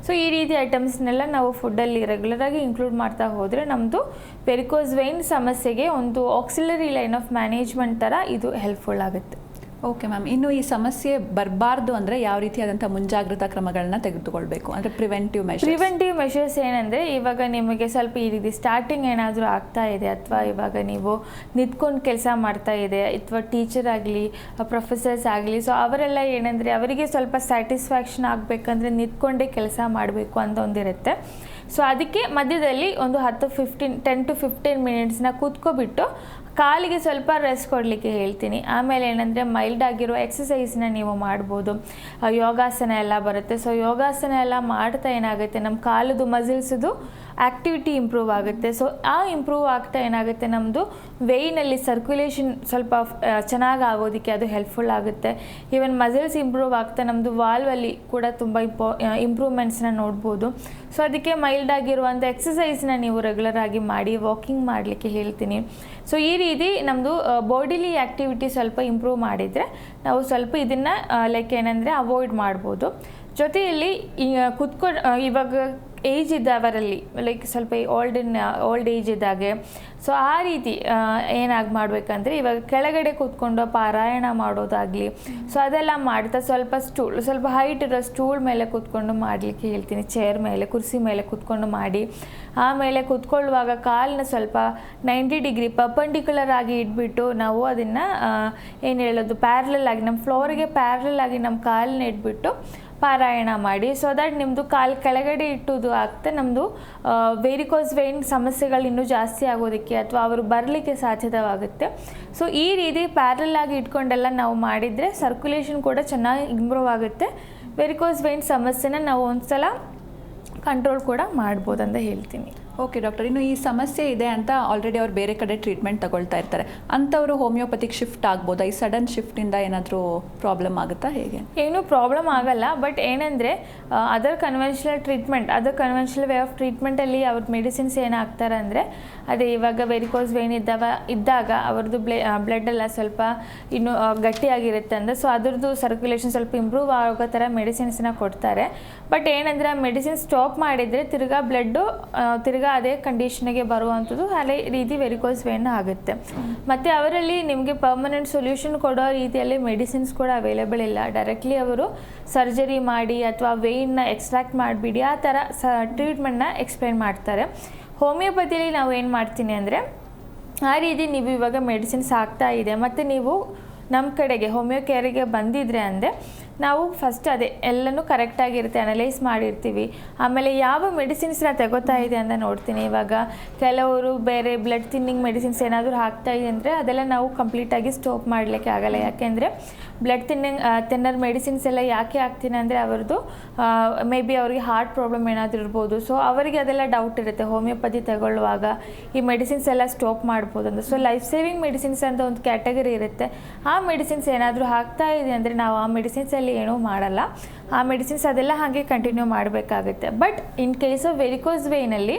ಸೊ ಈ ರೀತಿ ಐಟಮ್ಸ್ನೆಲ್ಲ ನಾವು ಫುಡ್ಡಲ್ಲಿ ರೆಗ್ಯುಲರಾಗಿ ಇನ್ಕ್ಲೂಡ್ ಮಾಡ್ತಾ ಹೋದರೆ ನಮ್ಮದು ವೆರಿಕೋಸ್ ವೇನ್ ಸಮಸ್ಯೆಗೆ ಒಂದು ಆಕ್ಸಿಲರಿ ಲೈನ್ ಆಫ್ ಮ್ಯಾನೇಜ್ಮೆಂಟ್ ಥರ ಇದು ಹೆಲ್ಪ್ಫುಲ್ ಆಗುತ್ತೆ. ಓಕೆ ಮ್ಯಾಮ್, ಇನ್ನು ಈ ಸಮಸ್ಯೆ ಬರಬಾರ್ದು ಅಂದರೆ ಯಾವ ರೀತಿಯಾದಂಥ ಮುಂಜಾಗ್ರತಾ ಕ್ರಮಗಳನ್ನ ತೆಗೆದುಕೊಳ್ಬೇಕು ಅಂದರೆ ಪ್ರಿವೆಂಟಿವ್ ಮೆಷರ್ಸ್ ಏನಂದರೆ ಇವಾಗ ನಿಮಗೆ ಸ್ವಲ್ಪ ಈ ರೀತಿ ಸ್ಟಾರ್ಟಿಂಗ್ ಏನಾದರೂ ಆಗ್ತಾ ಇದೆ ಅಥವಾ ಇವಾಗ ನೀವು ನಿಂತ್ಕೊಂಡು ಕೆಲಸ ಮಾಡ್ತಾ ಇದೆ ಅಥವಾ ಟೀಚರ್ ಆಗಲಿ ಪ್ರೊಫೆಸರ್ಸ್ ಆಗಲಿ, ಸೊ ಅವರೆಲ್ಲ ಏನಂದರೆ ಅವರಿಗೆ ಸ್ವಲ್ಪ ಸ್ಯಾಟಿಸ್ಫ್ಯಾಕ್ಷನ್ ಆಗಬೇಕಂದ್ರೆ ನಿಂತ್ಕೊಂಡೇ ಕೆಲಸ ಮಾಡಬೇಕು ಅಂತ ಒಂದಿರುತ್ತೆ. ಸೊ ಅದಕ್ಕೆ ಮಧ್ಯದಲ್ಲಿ ಒಂದು 10 to 15 ಮಿನಿಟ್ಸ್ನ ಕೂತ್ಕೊಬಿಟ್ಟು ಕಾಲಿಗೆ ಸ್ವಲ್ಪ ರೆಸ್ಟ್ ಕೊಡಲಿಕ್ಕೆ ಹೇಳ್ತೀನಿ. ಆಮೇಲೆ ಏನಂದರೆ ಮೈಲ್ಡ್ ಆಗಿರೋ ಎಕ್ಸಸೈಸ್ನ ನೀವು ಮಾಡ್ಬೋದು. ಯೋಗಾಸನ ಎಲ್ಲ ಬರುತ್ತೆ. ಸೊ ಯೋಗಾಸನ ಎಲ್ಲ ಮಾಡ್ತಾ ಏನಾಗುತ್ತೆ, ನಮ್ಮ ಕಾಲದು ಮಸಿಲ್ಸದು ಆ್ಯಕ್ಟಿವಿಟಿ ಇಂಪ್ರೂವ್ ಆಗುತ್ತೆ. ಸೊ ಆ ಇಂಪ್ರೂವ್ ಆಗ್ತಾ ಏನಾಗುತ್ತೆ, ನಮ್ಮದು ವೇಯ್ನಲ್ಲಿ ಸರ್ಕ್ಯುಲೇಷನ್ ಸ್ವಲ್ಪ ಚೆನ್ನಾಗಿ ಆಗೋದಕ್ಕೆ ಅದು ಹೆಲ್ಪ್ಫುಲ್ ಆಗುತ್ತೆ. ಈವನ್ ಮಸಿಲ್ಸ್ ಇಂಪ್ರೂವ್ ಆಗ್ತಾ ನಮ್ಮದು ವಾಲ್ವಲ್ಲಿ ಕೂಡ ತುಂಬ ಇಂಪ್ರೂವ್ಮೆಂಟ್ಸ್ನ ನೋಡ್ಬೋದು. ಸೊ ಅದಕ್ಕೆ ಮೈಲ್ಡ್ ಆಗಿರುವಂಥ ಎಕ್ಸಸೈಸ್ನ ನೀವು ರೆಗ್ಯುಲರ್ ಆಗಿ ಮಾಡಿ, ವಾಕಿಂಗ್ ಮಾಡಲಿಕ್ಕೆ ಹೇಳ್ತೀನಿ. ಸೊ ಈ ರೀತಿ ನಮ್ಮದು ಬಾಡಿಲಿ ಆ್ಯಕ್ಟಿವಿಟಿ ಸ್ವಲ್ಪ ಇಂಪ್ರೂವ್ ಮಾಡಿದರೆ ನಾವು ಸ್ವಲ್ಪ ಇದನ್ನು ಲೈಕ್ ಏನಂದರೆ ಅವಾಯ್ಡ್ ಮಾಡ್ಬೋದು. ಜೊತೆಯಲ್ಲಿ ಇವಾಗ ಏಜ್ ಇದ್ದವರಲ್ಲಿ ಲೈಕ್ ಸ್ವಲ್ಪ ಓಲ್ಡ್ ಏಜ್ ಇದ್ದಾಗೆ, ಸೊ ಆ ರೀತಿ ಏನಾಗಿ ಮಾಡಬೇಕಂದ್ರೆ ಇವಾಗ ಕೆಳಗಡೆ ಕೂತ್ಕೊಂಡು ಪಾರಾಯಣ ಮಾಡೋದಾಗಲಿ, ಸೊ ಅದೆಲ್ಲ ಮಾಡ್ತಾ ಸ್ವಲ್ಪ ಹೈಟ್ ಇರೋ ಸ್ಟೂಲ್ ಮೇಲೆ ಕೂತ್ಕೊಂಡು ಮಾಡಲಿಕ್ಕೆ ಹೇಳ್ತೀನಿ. ಚೇರ್ ಮೇಲೆ, ಕುರ್ಸಿ ಮೇಲೆ ಕೂತ್ಕೊಂಡು ಮಾಡಿ. ಆಮೇಲೆ ಕೂತ್ಕೊಳ್ಳುವಾಗ ಕಾಲನ್ನ ಸ್ವಲ್ಪ 90 ಡಿಗ್ರಿ ಪರ್ಪೆಂಡಿಕ್ಯುಲರ್ ಆಗಿ ಇಟ್ಬಿಟ್ಟು ನಾವು ಅದನ್ನು ಏನು ಹೇಳೋದು, ಪ್ಯಾರಲಲ್ ಆಗಿ ನಮ್ಮ ಫ್ಲೋರಿಗೆ ಪ್ಯಾರಲಲ್ ಆಗಿ ನಮ್ಮ ಕಾಲನ್ನ ಇಟ್ಬಿಟ್ಟು ಪಾರಾಯಣ ಮಾಡಿ. ಸೊ ದಟ್ ನಿಮ್ಮದು ಕಾಲು ಕೆಳಗಡೆ ಇಟ್ಟುದು ಆಗ್ತಾ ನಮ್ಮದು ವೇರಿಕೋಸ್ ವೇನ್ ಸಮಸ್ಯೆಗಳು ಇನ್ನೂ ಜಾಸ್ತಿ ಆಗೋದಕ್ಕೆ ಅಥವಾ ಅವರು ಬರಲಿಕ್ಕೆ ಸಾಧ್ಯವಾಗುತ್ತೆ. ಸೊ ಈ ರೀತಿ ಪ್ಯಾರಲ್ ಆಗಿ ಇಟ್ಕೊಂಡೆಲ್ಲ ನಾವು ಮಾಡಿದರೆ ಸರ್ಕ್ಯುಲೇಷನ್ ಕೂಡ ಚೆನ್ನಾಗಿ ಇಂಪ್ರೂವ್ ಆಗುತ್ತೆ. ವೆರಿಕೋಸ್ ವೇನ್ ಸಮಸ್ಯೆನ ನಾವು ಒಂದ್ಸಲ ಕಂಟ್ರೋಲ್ ಕೂಡ ಮಾಡ್ಬೋದು ಅಂತ ಹೇಳ್ತೀನಿ. ಓಕೆ ಡಾಕ್ಟರ್, ಇನ್ನು ಈ ಸಮಸ್ಯೆ ಇದೆ ಅಂತ ಆಲ್ರೆಡಿ ಅವ್ರು ಬೇರೆ ಕಡೆ ಟ್ರೀಟ್ಮೆಂಟ್ ತಗೊಳ್ತಾ ಇರ್ತಾರೆ, ಅಂಥವರು ಹೋಮಿಯೋಪತಿಗೆ ಶಿಫ್ಟ್ ಆಗ್ಬೋದಾ? ಈ ಸಡನ್ ಶಿಫ್ಟಿಂದ ಏನಾದರೂ ಪ್ರಾಬ್ಲಮ್ ಆಗುತ್ತಾ, ಹೇಗೆ? ಏನೂ ಪ್ರಾಬ್ಲಮ್ ಆಗಲ್ಲ. ಬಟ್ ಏನಂದರೆ ಅದರ್ ಕನ್ವೆನ್ಷನಲ್ ವೇ ಆಫ್ ಟ್ರೀಟ್ಮೆಂಟಲ್ಲಿ ಅವ್ರ ಮೆಡಿಸಿನ್ಸ್ ಏನಾಗ್ತಾರೆ ಅಂದರೆ, ಅದೇ ಇವಾಗ ವೆರಿಕೋಸ್ ವೇನ್ ಇದ್ದಾಗ ಅವ್ರದ್ದು ಬ್ಲಡ್ ಎಲ್ಲ ಸ್ವಲ್ಪ ಇನ್ನೂ ಗಟ್ಟಿಯಾಗಿರುತ್ತೆ ಅಂದರೆ, ಸೊ ಅದ್ರದ್ದು ಸರ್ಕ್ಯುಲೇಷನ್ ಸ್ವಲ್ಪ ಇಂಪ್ರೂವ್ ಆಗೋ ಥರ ಮೆಡಿಸಿನ್ಸ್ನ ಕೊಡ್ತಾರೆ. ಬಟ್ ಏನಂದರೆ ಆ ಮೆಡಿಸಿನ್ ಸ್ಟಾಪ್ ಮಾಡಿದರೆ ತಿರ್ಗಾ ಬ್ಲಡ್ಡು ಅದೇ ಕಂಡೀಷನ್ಗೆ ಬರುವಂಥದ್ದು ಅದೇ ರೀತಿ ವೆರಿಕೋಸ್ ವೇನ್ ಆಗುತ್ತೆ. ಮತ್ತು ಅವರಲ್ಲಿ ನಿಮಗೆ ಪರ್ಮನೆಂಟ್ ಸೊಲ್ಯೂಷನ್ ಕೊಡೋ ರೀತಿಯಲ್ಲಿ ಮೆಡಿಸಿನ್ಸ್ ಕೂಡ ಅವೈಲೇಬಲ್ ಇಲ್ಲ. ಡೈರೆಕ್ಟ್ಲಿ ಅವರು ಸರ್ಜರಿ ಮಾಡಿ ಅಥವಾ ವೇನ್ನ ಎಕ್ಸ್ಟ್ರಾಕ್ಟ್ ಮಾಡಿಬಿಡಿ ಆ ಥರ ಟ್ರೀಟ್ಮೆಂಟ್ನ ಎಕ್ಸ್ಪ್ಲೈನ್ ಮಾಡ್ತಾರೆ. ಹೋಮಿಯೋಪತಿಯಲ್ಲಿ ನಾವು ಏನು ಮಾಡ್ತೀನಿ ಅಂದರೆ, ಆ ರೀತಿ ನೀವು ಇವಾಗ ಮೆಡಿಸಿನ್ಸ್ ಆಗ್ತಾ ಇದೆ ಮತ್ತು ನೀವು ನಮ್ಮ ಕಡೆಗೆ ಹೋಮಿಯೋ ಕೇರಿಗೆ ಬಂದಿದ್ರೆ ಅಂದರೆ ನಾವು ಫಸ್ಟ್ ಅದೇ ಎಲ್ಲನೂ ಕರೆಕ್ಟಾಗಿರುತ್ತೆ, ಅನಲೈಸ್ ಮಾಡಿರ್ತೀವಿ. ಆಮೇಲೆ ಯಾವ ಮೆಡಿಸಿನ್ಸ್ನ ತಗೋತಾ ಇದೆ ಅಂತ ನೋಡ್ತೀನಿ. ಇವಾಗ ಕೆಲವರು ಬೇರೆ ಬ್ಲಡ್ ಥಿನ್ನಿಂಗ್ ಮೆಡಿಸಿನ್ಸ್ ಏನಾದರೂ ಹಾಕ್ತಾ ಇದೆ ಅಂದರೆ ಅದೆಲ್ಲ ನಾವು ಕಂಪ್ಲೀಟಾಗಿ ಸ್ಟಾಪ್ ಮಾಡಲಿಕ್ಕೆ ಆಗಲ್ಲ. ಯಾಕೆಂದರೆ ಬ್ಲಡ್ ಥಿನ್ನರ್ ಮೆಡಿಸಿನ್ಸ್ ಎಲ್ಲ ಯಾಕೆ ಹಾಕ್ತೀನಿ ಅಂದರೆ ಅವ್ರದ್ದು ಮೇ ಬಿ ಅವ್ರಿಗೆ ಹಾರ್ಟ್ ಪ್ರಾಬ್ಲಮ್ ಏನಾದರೂ ಇರ್ಬೋದು. ಸೊ ಅವರಿಗೆ ಅದೆಲ್ಲ ಡೌಟ್ ಇರುತ್ತೆ, ಹೋಮಿಯೋಪತಿ ತಗೊಳ್ಳುವಾಗ ಈ ಮೆಡಿಸಿನ್ಸ್ ಎಲ್ಲ ಸ್ಟಾಪ್ ಮಾಡ್ಬೋದು ಅಂತ. ಸೊ ಲೈಫ್ ಸೇವಿಂಗ್ ಮೆಡಿಸಿನ್ಸ್ ಅಂತ ಒಂದು ಕ್ಯಾಟಗರಿ ಇರುತ್ತೆ. ಆ ಮೆಡಿಸಿನ್ಸ್ ಏನಾದರೂ ಹಾಕ್ತಾ ಇದೆ ಅಂದರೆ ನಾವು ಆ ಮೆಡಿಸಿನ್ಸಲ್ಲಿ ಏನೂ ಮಾಡಲ್ಲ, ಆ ಮೆಡಿಸಿನ್ಸ್ ಅದೆಲ್ಲ ಹಾಗೆ ಕಂಟಿನ್ಯೂ ಮಾಡಬೇಕಾಗುತ್ತೆ. But in case of varicose ವೇನಲ್ಲಿ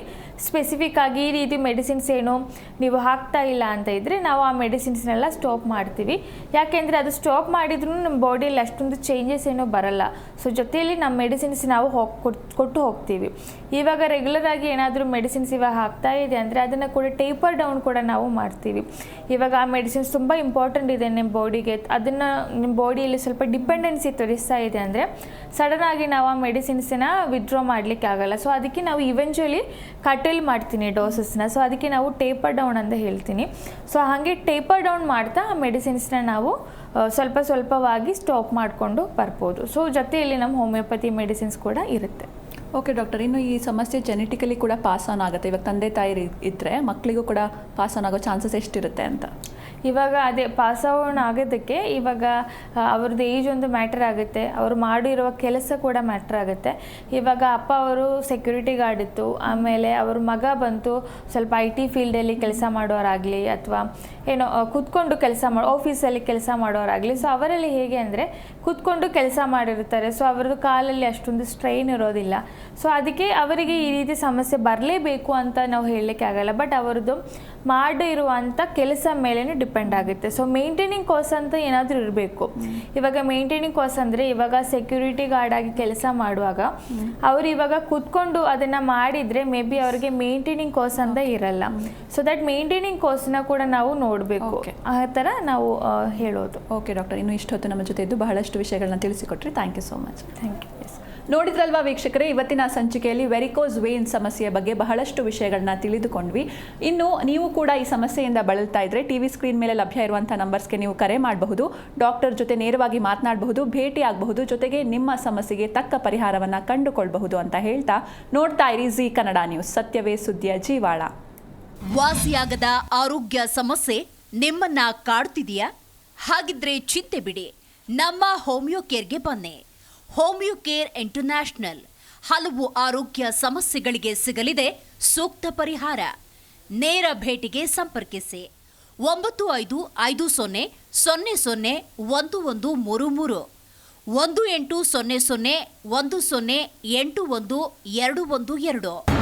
ಸ್ಪೆಸಿಫಿಕ್ ಆಗಿ ಈ ರೀತಿ ಮೆಡಿಸಿನ್ಸ್ ಏನು ನೀವು ಹಾಕ್ತಾ ಇಲ್ಲ ಅಂತ ಇದ್ದರೆ ನಾವು ಆ ಮೆಡಿಸಿನ್ಸ್ನೆಲ್ಲ ಸ್ಟಾಪ್ ಮಾಡ್ತೀವಿ. ಯಾಕೆಂದರೆ ಅದು ಸ್ಟಾಪ್ ಮಾಡಿದ್ರೂ ನಮ್ಮ ಬಾಡಿಯಲ್ಲಿ ಅಷ್ಟೊಂದು ಚೇಂಜಸ್ ಏನೂ ಬರಲ್ಲ. ಸೊ ಜೊತೆಯಲ್ಲಿ ನಮ್ಮ ಮೆಡಿಸಿನ್ಸ್ ನಾವು ಕೊಟ್ಟು ಹೋಗ್ತೀವಿ. ಇವಾಗ ರೆಗ್ಯುಲರ್ ಆಗಿ ಏನಾದರೂ ಮೆಡಿಸಿನ್ಸ್ ಇವಾಗ ಹಾಕ್ತಾ ಇದೆ ಅಂದರೆ ಅದನ್ನು ಕೂಡ ಟೇಪರ್ ಡೌನ್ ಕೂಡ ನಾವು ಮಾಡ್ತೀವಿ. ಇವಾಗ ಆ ಮೆಡಿಸಿನ್ಸ್ ತುಂಬ ಇಂಪಾರ್ಟೆಂಟ್ ಇದೆ ನಿಮ್ಮ ಬಾಡಿಗೆ, ಅದನ್ನು ನಿಮ್ಮ ಬಾಡಿಯಲ್ಲಿ ಸ್ವಲ್ಪ ಡಿಪೆಂಡೆನ್ಸಿ ತೋರಿಸ್ತಾ ಇದೆ ಅಂದರೆ ಸಡನ್ ಆಗಿ ನಾವು ಆ ಮೆಡಿಸಿನ್ಸನ್ನ ವಿತ್ಡ್ರಾ ಮಾಡಲಿಕ್ಕೆ ಆಗಲ್ಲ. ಸೊ ಅದಕ್ಕೆ ನಾವು ಇವೆಂಚುಲಿ ಕಟಲ್ ಮಾಡ್ತೀನಿ ಡೋಸಸ್ನ. ಸೊ ಅದಕ್ಕೆ ನಾವು ಟೇಪರ್ ಡೌನ್ ಅಂತ ಹೇಳ್ತೀನಿ. ಸೊ ಹಾಗೆ ಟೇಪರ್ ಡೌನ್ ಮಾಡ್ತಾ ಆ ಮೆಡಿಸಿನ್ಸ್ನ ನಾವು ಸ್ವಲ್ಪವಾಗಿ ಸ್ಟಾಪ್ ಮಾಡಿಕೊಂಡು ಬರ್ಬೋದು. ಸೊ ಜೊತೆಯಲ್ಲಿ ನಮ್ಮ ಹೋಮಿಯೋಪತಿ ಮೆಡಿಸಿನ್ಸ್ ಕೂಡ ಇರುತ್ತೆ. ಓಕೆ ಡಾಕ್ಟರ್, ಇನ್ನು ಈ ಸಮಸ್ಯೆ ಜೆನೆಟಿಕಲಿ ಕೂಡ ಪಾಸ್ ಆನ್ ಆಗುತ್ತೆ. ಇವಾಗ ತಂದೆ ತಾಯಿ ಇದ್ದರೆ ಮಕ್ಕಳಿಗೂ ಕೂಡ ಪಾಸ್ ಆನ್ ಆಗೋ ಚಾನ್ಸಸ್ ಎಷ್ಟಿರುತ್ತೆ ಅಂತ? ಇವಾಗ ಅದೇ ಪಾಸ್ ಆನ್ ಆಗೋದಕ್ಕೆ ಇವಾಗ ಅವ್ರದ್ದು ಏಜ್ ಒಂದು ಮ್ಯಾಟರ್ ಆಗುತ್ತೆ, ಅವರು ಮಾಡಿರುವ ಕೆಲಸ ಕೂಡ ಮ್ಯಾಟ್ರ್ ಆಗುತ್ತೆ. ಇವಾಗ ಅಪ್ಪ ಅವರು ಸೆಕ್ಯೂರಿಟಿ ಗಾರ್ಡ್ ಇತ್ತು, ಆಮೇಲೆ ಅವ್ರ ಮಗ ಬಂತು ಸ್ವಲ್ಪ IT ಫೀಲ್ಡಲ್ಲಿ ಕೆಲಸ ಮಾಡೋರಾಗಲಿ ಅಥವಾ ಏನೋ ಕೂತ್ಕೊಂಡು ಆಫೀಸಲ್ಲಿ ಕೆಲಸ ಮಾಡೋರಾಗಲಿ. ಸೊ ಅವರಲ್ಲಿ ಹೇಗೆ ಅಂದರೆ ಕೂತ್ಕೊಂಡು ಕೆಲಸ ಮಾಡಿರ್ತಾರೆ. ಸೊ ಅವ್ರದ್ದು ಕಾಲಲ್ಲಿ ಅಷ್ಟೊಂದು ಸ್ಟ್ರೈನ್ ಇರೋದಿಲ್ಲ. ಸೊ ಅದಕ್ಕೆ ಅವರಿಗೆ ಈ ರೀತಿ ಸಮಸ್ಯೆ ಬರಲೇಬೇಕು ಅಂತ ನಾವು ಹೇಳಲಿಕ್ಕೆ ಆಗಲ್ಲ. ಬಟ್ ಅವ್ರದ್ದು ಮಾಡಿರುವಂಥ ಕೆಲಸ ಮೇಲೇ ಡಿಪೆಂಡ್ ಆಗುತ್ತೆ. ಸೊ ಮೇಂಟೈನಿಂಗ್ ಕಾಸ್ಟ್ ಅಂತ ಏನಾದರೂ ಇರಬೇಕು. ಇವಾಗ ಮೇಂಟೈನಿಂಗ್ ಕಾಸ್ಟ್ ಅಂದರೆ ಇವಾಗ ಸೆಕ್ಯೂರಿಟಿ ಗಾರ್ಡ್ ಆಗಿ ಕೆಲಸ ಮಾಡುವಾಗ ಅವರು ಇವಾಗ ಕೂತ್ಕೊಂಡು ಅದನ್ನು ಮಾಡಿದರೆ ಮೇ ಬಿ ಅವರಿಗೆ ಮೇಂಟೈನಿಂಗ್ ಕಾಸ್ಟ್ ಅಂತ ಇರಲ್ಲ. ಸೊ ದಟ್ ಮೇಂಟೈನಿಂಗ್ ಕಾಸ್ಟ್ನ ಕೂಡ ನಾವು ನೋಡಬೇಕು, ಆ ಥರ ನಾವು ಹೇಳೋದು. ಓಕೆ ಡಾಕ್ಟರ್, ಇನ್ನು ಇಷ್ಟೊತ್ತು ನಮ್ಮ ಜೊತೆ ಇದ್ದು ಬಹಳಷ್ಟು ವಿಷಯಗಳನ್ನ ತಿಳಿಸಿಕೊಟ್ರಿ. Thank you so much. Thank you. ನೋಡಿದ್ರಲ್ವಾ ವೀಕ್ಷಕರೇ, ಇವತ್ತಿನ ಸಂಚಿಕೆಯಲ್ಲಿ ವೆರಿಕೋಸ್ ವೇನ್ ಸಮಸ್ಯೆಯ ಬಗ್ಗೆ ಬಹಳಷ್ಟು ವಿಷಯಗಳನ್ನ ತಿಳಿದುಕೊಂಡ್ವಿ. ಇನ್ನು ನೀವು ಕೂಡ ಈ ಸಮಸ್ಯೆಯಿಂದ ಬಳಲ್ತಾ ಇದ್ರೆ ಟಿವಿ ಸ್ಕ್ರೀನ್ ಮೇಲೆ ಲಭ್ಯ ಇರುವಂತಹ ನಂಬರ್ಸ್ಗೆ ನೀವು ಕರೆ ಮಾಡಬಹುದು, ಡಾಕ್ಟರ್ ಜೊತೆ ನೇರವಾಗಿ ಮಾತನಾಡಬಹುದು, ಭೇಟಿ ಆಗಬಹುದು, ಜೊತೆಗೆ ನಿಮ್ಮ ಸಮಸ್ಯೆಗೆ ತಕ್ಕ ಪರಿಹಾರವನ್ನ ಕಂಡುಕೊಳ್ಳಬಹುದು ಅಂತ ಹೇಳ್ತಾ ನೋಡ್ತಾ ಇರಿ ಜಿ ಕನ್ನಡ ನ್ಯೂಸ್, ಸತ್ಯವೇ ಸುದ್ದಿಯ ಜೀವಾಳ. ವಾಸಿಯಾಗದ ಆರೋಗ್ಯ ಸಮಸ್ಯೆ ನಿಮ್ಮನ್ನ ಕಾಡುತ್ತಿದೆಯಾ? ಹಾಗಿದ್ರೆ ಚಿಂತೆ ಬಿಡಿ, ನಮ್ಮ ಹೋಮಿಯೋ ಕೇರ್ಗೆ ಬನ್ನಿ. ಹೋಮಿಯೋ ಕೇರ್ ಇಂಟರ್ನ್ಯಾಷನಲ್ ಹಲವು ಆರೋಗ್ಯ ಸಮಸ್ಯೆಗಳಿಗೆ ಸಿಗಲಿದೆ ಸೂಕ್ತ ಪರಿಹಾರ. ನೇರ ಭೇಟಿಗೆ ಸಂಪರ್ಕಿಸಿ 9550001133 1800 10811212.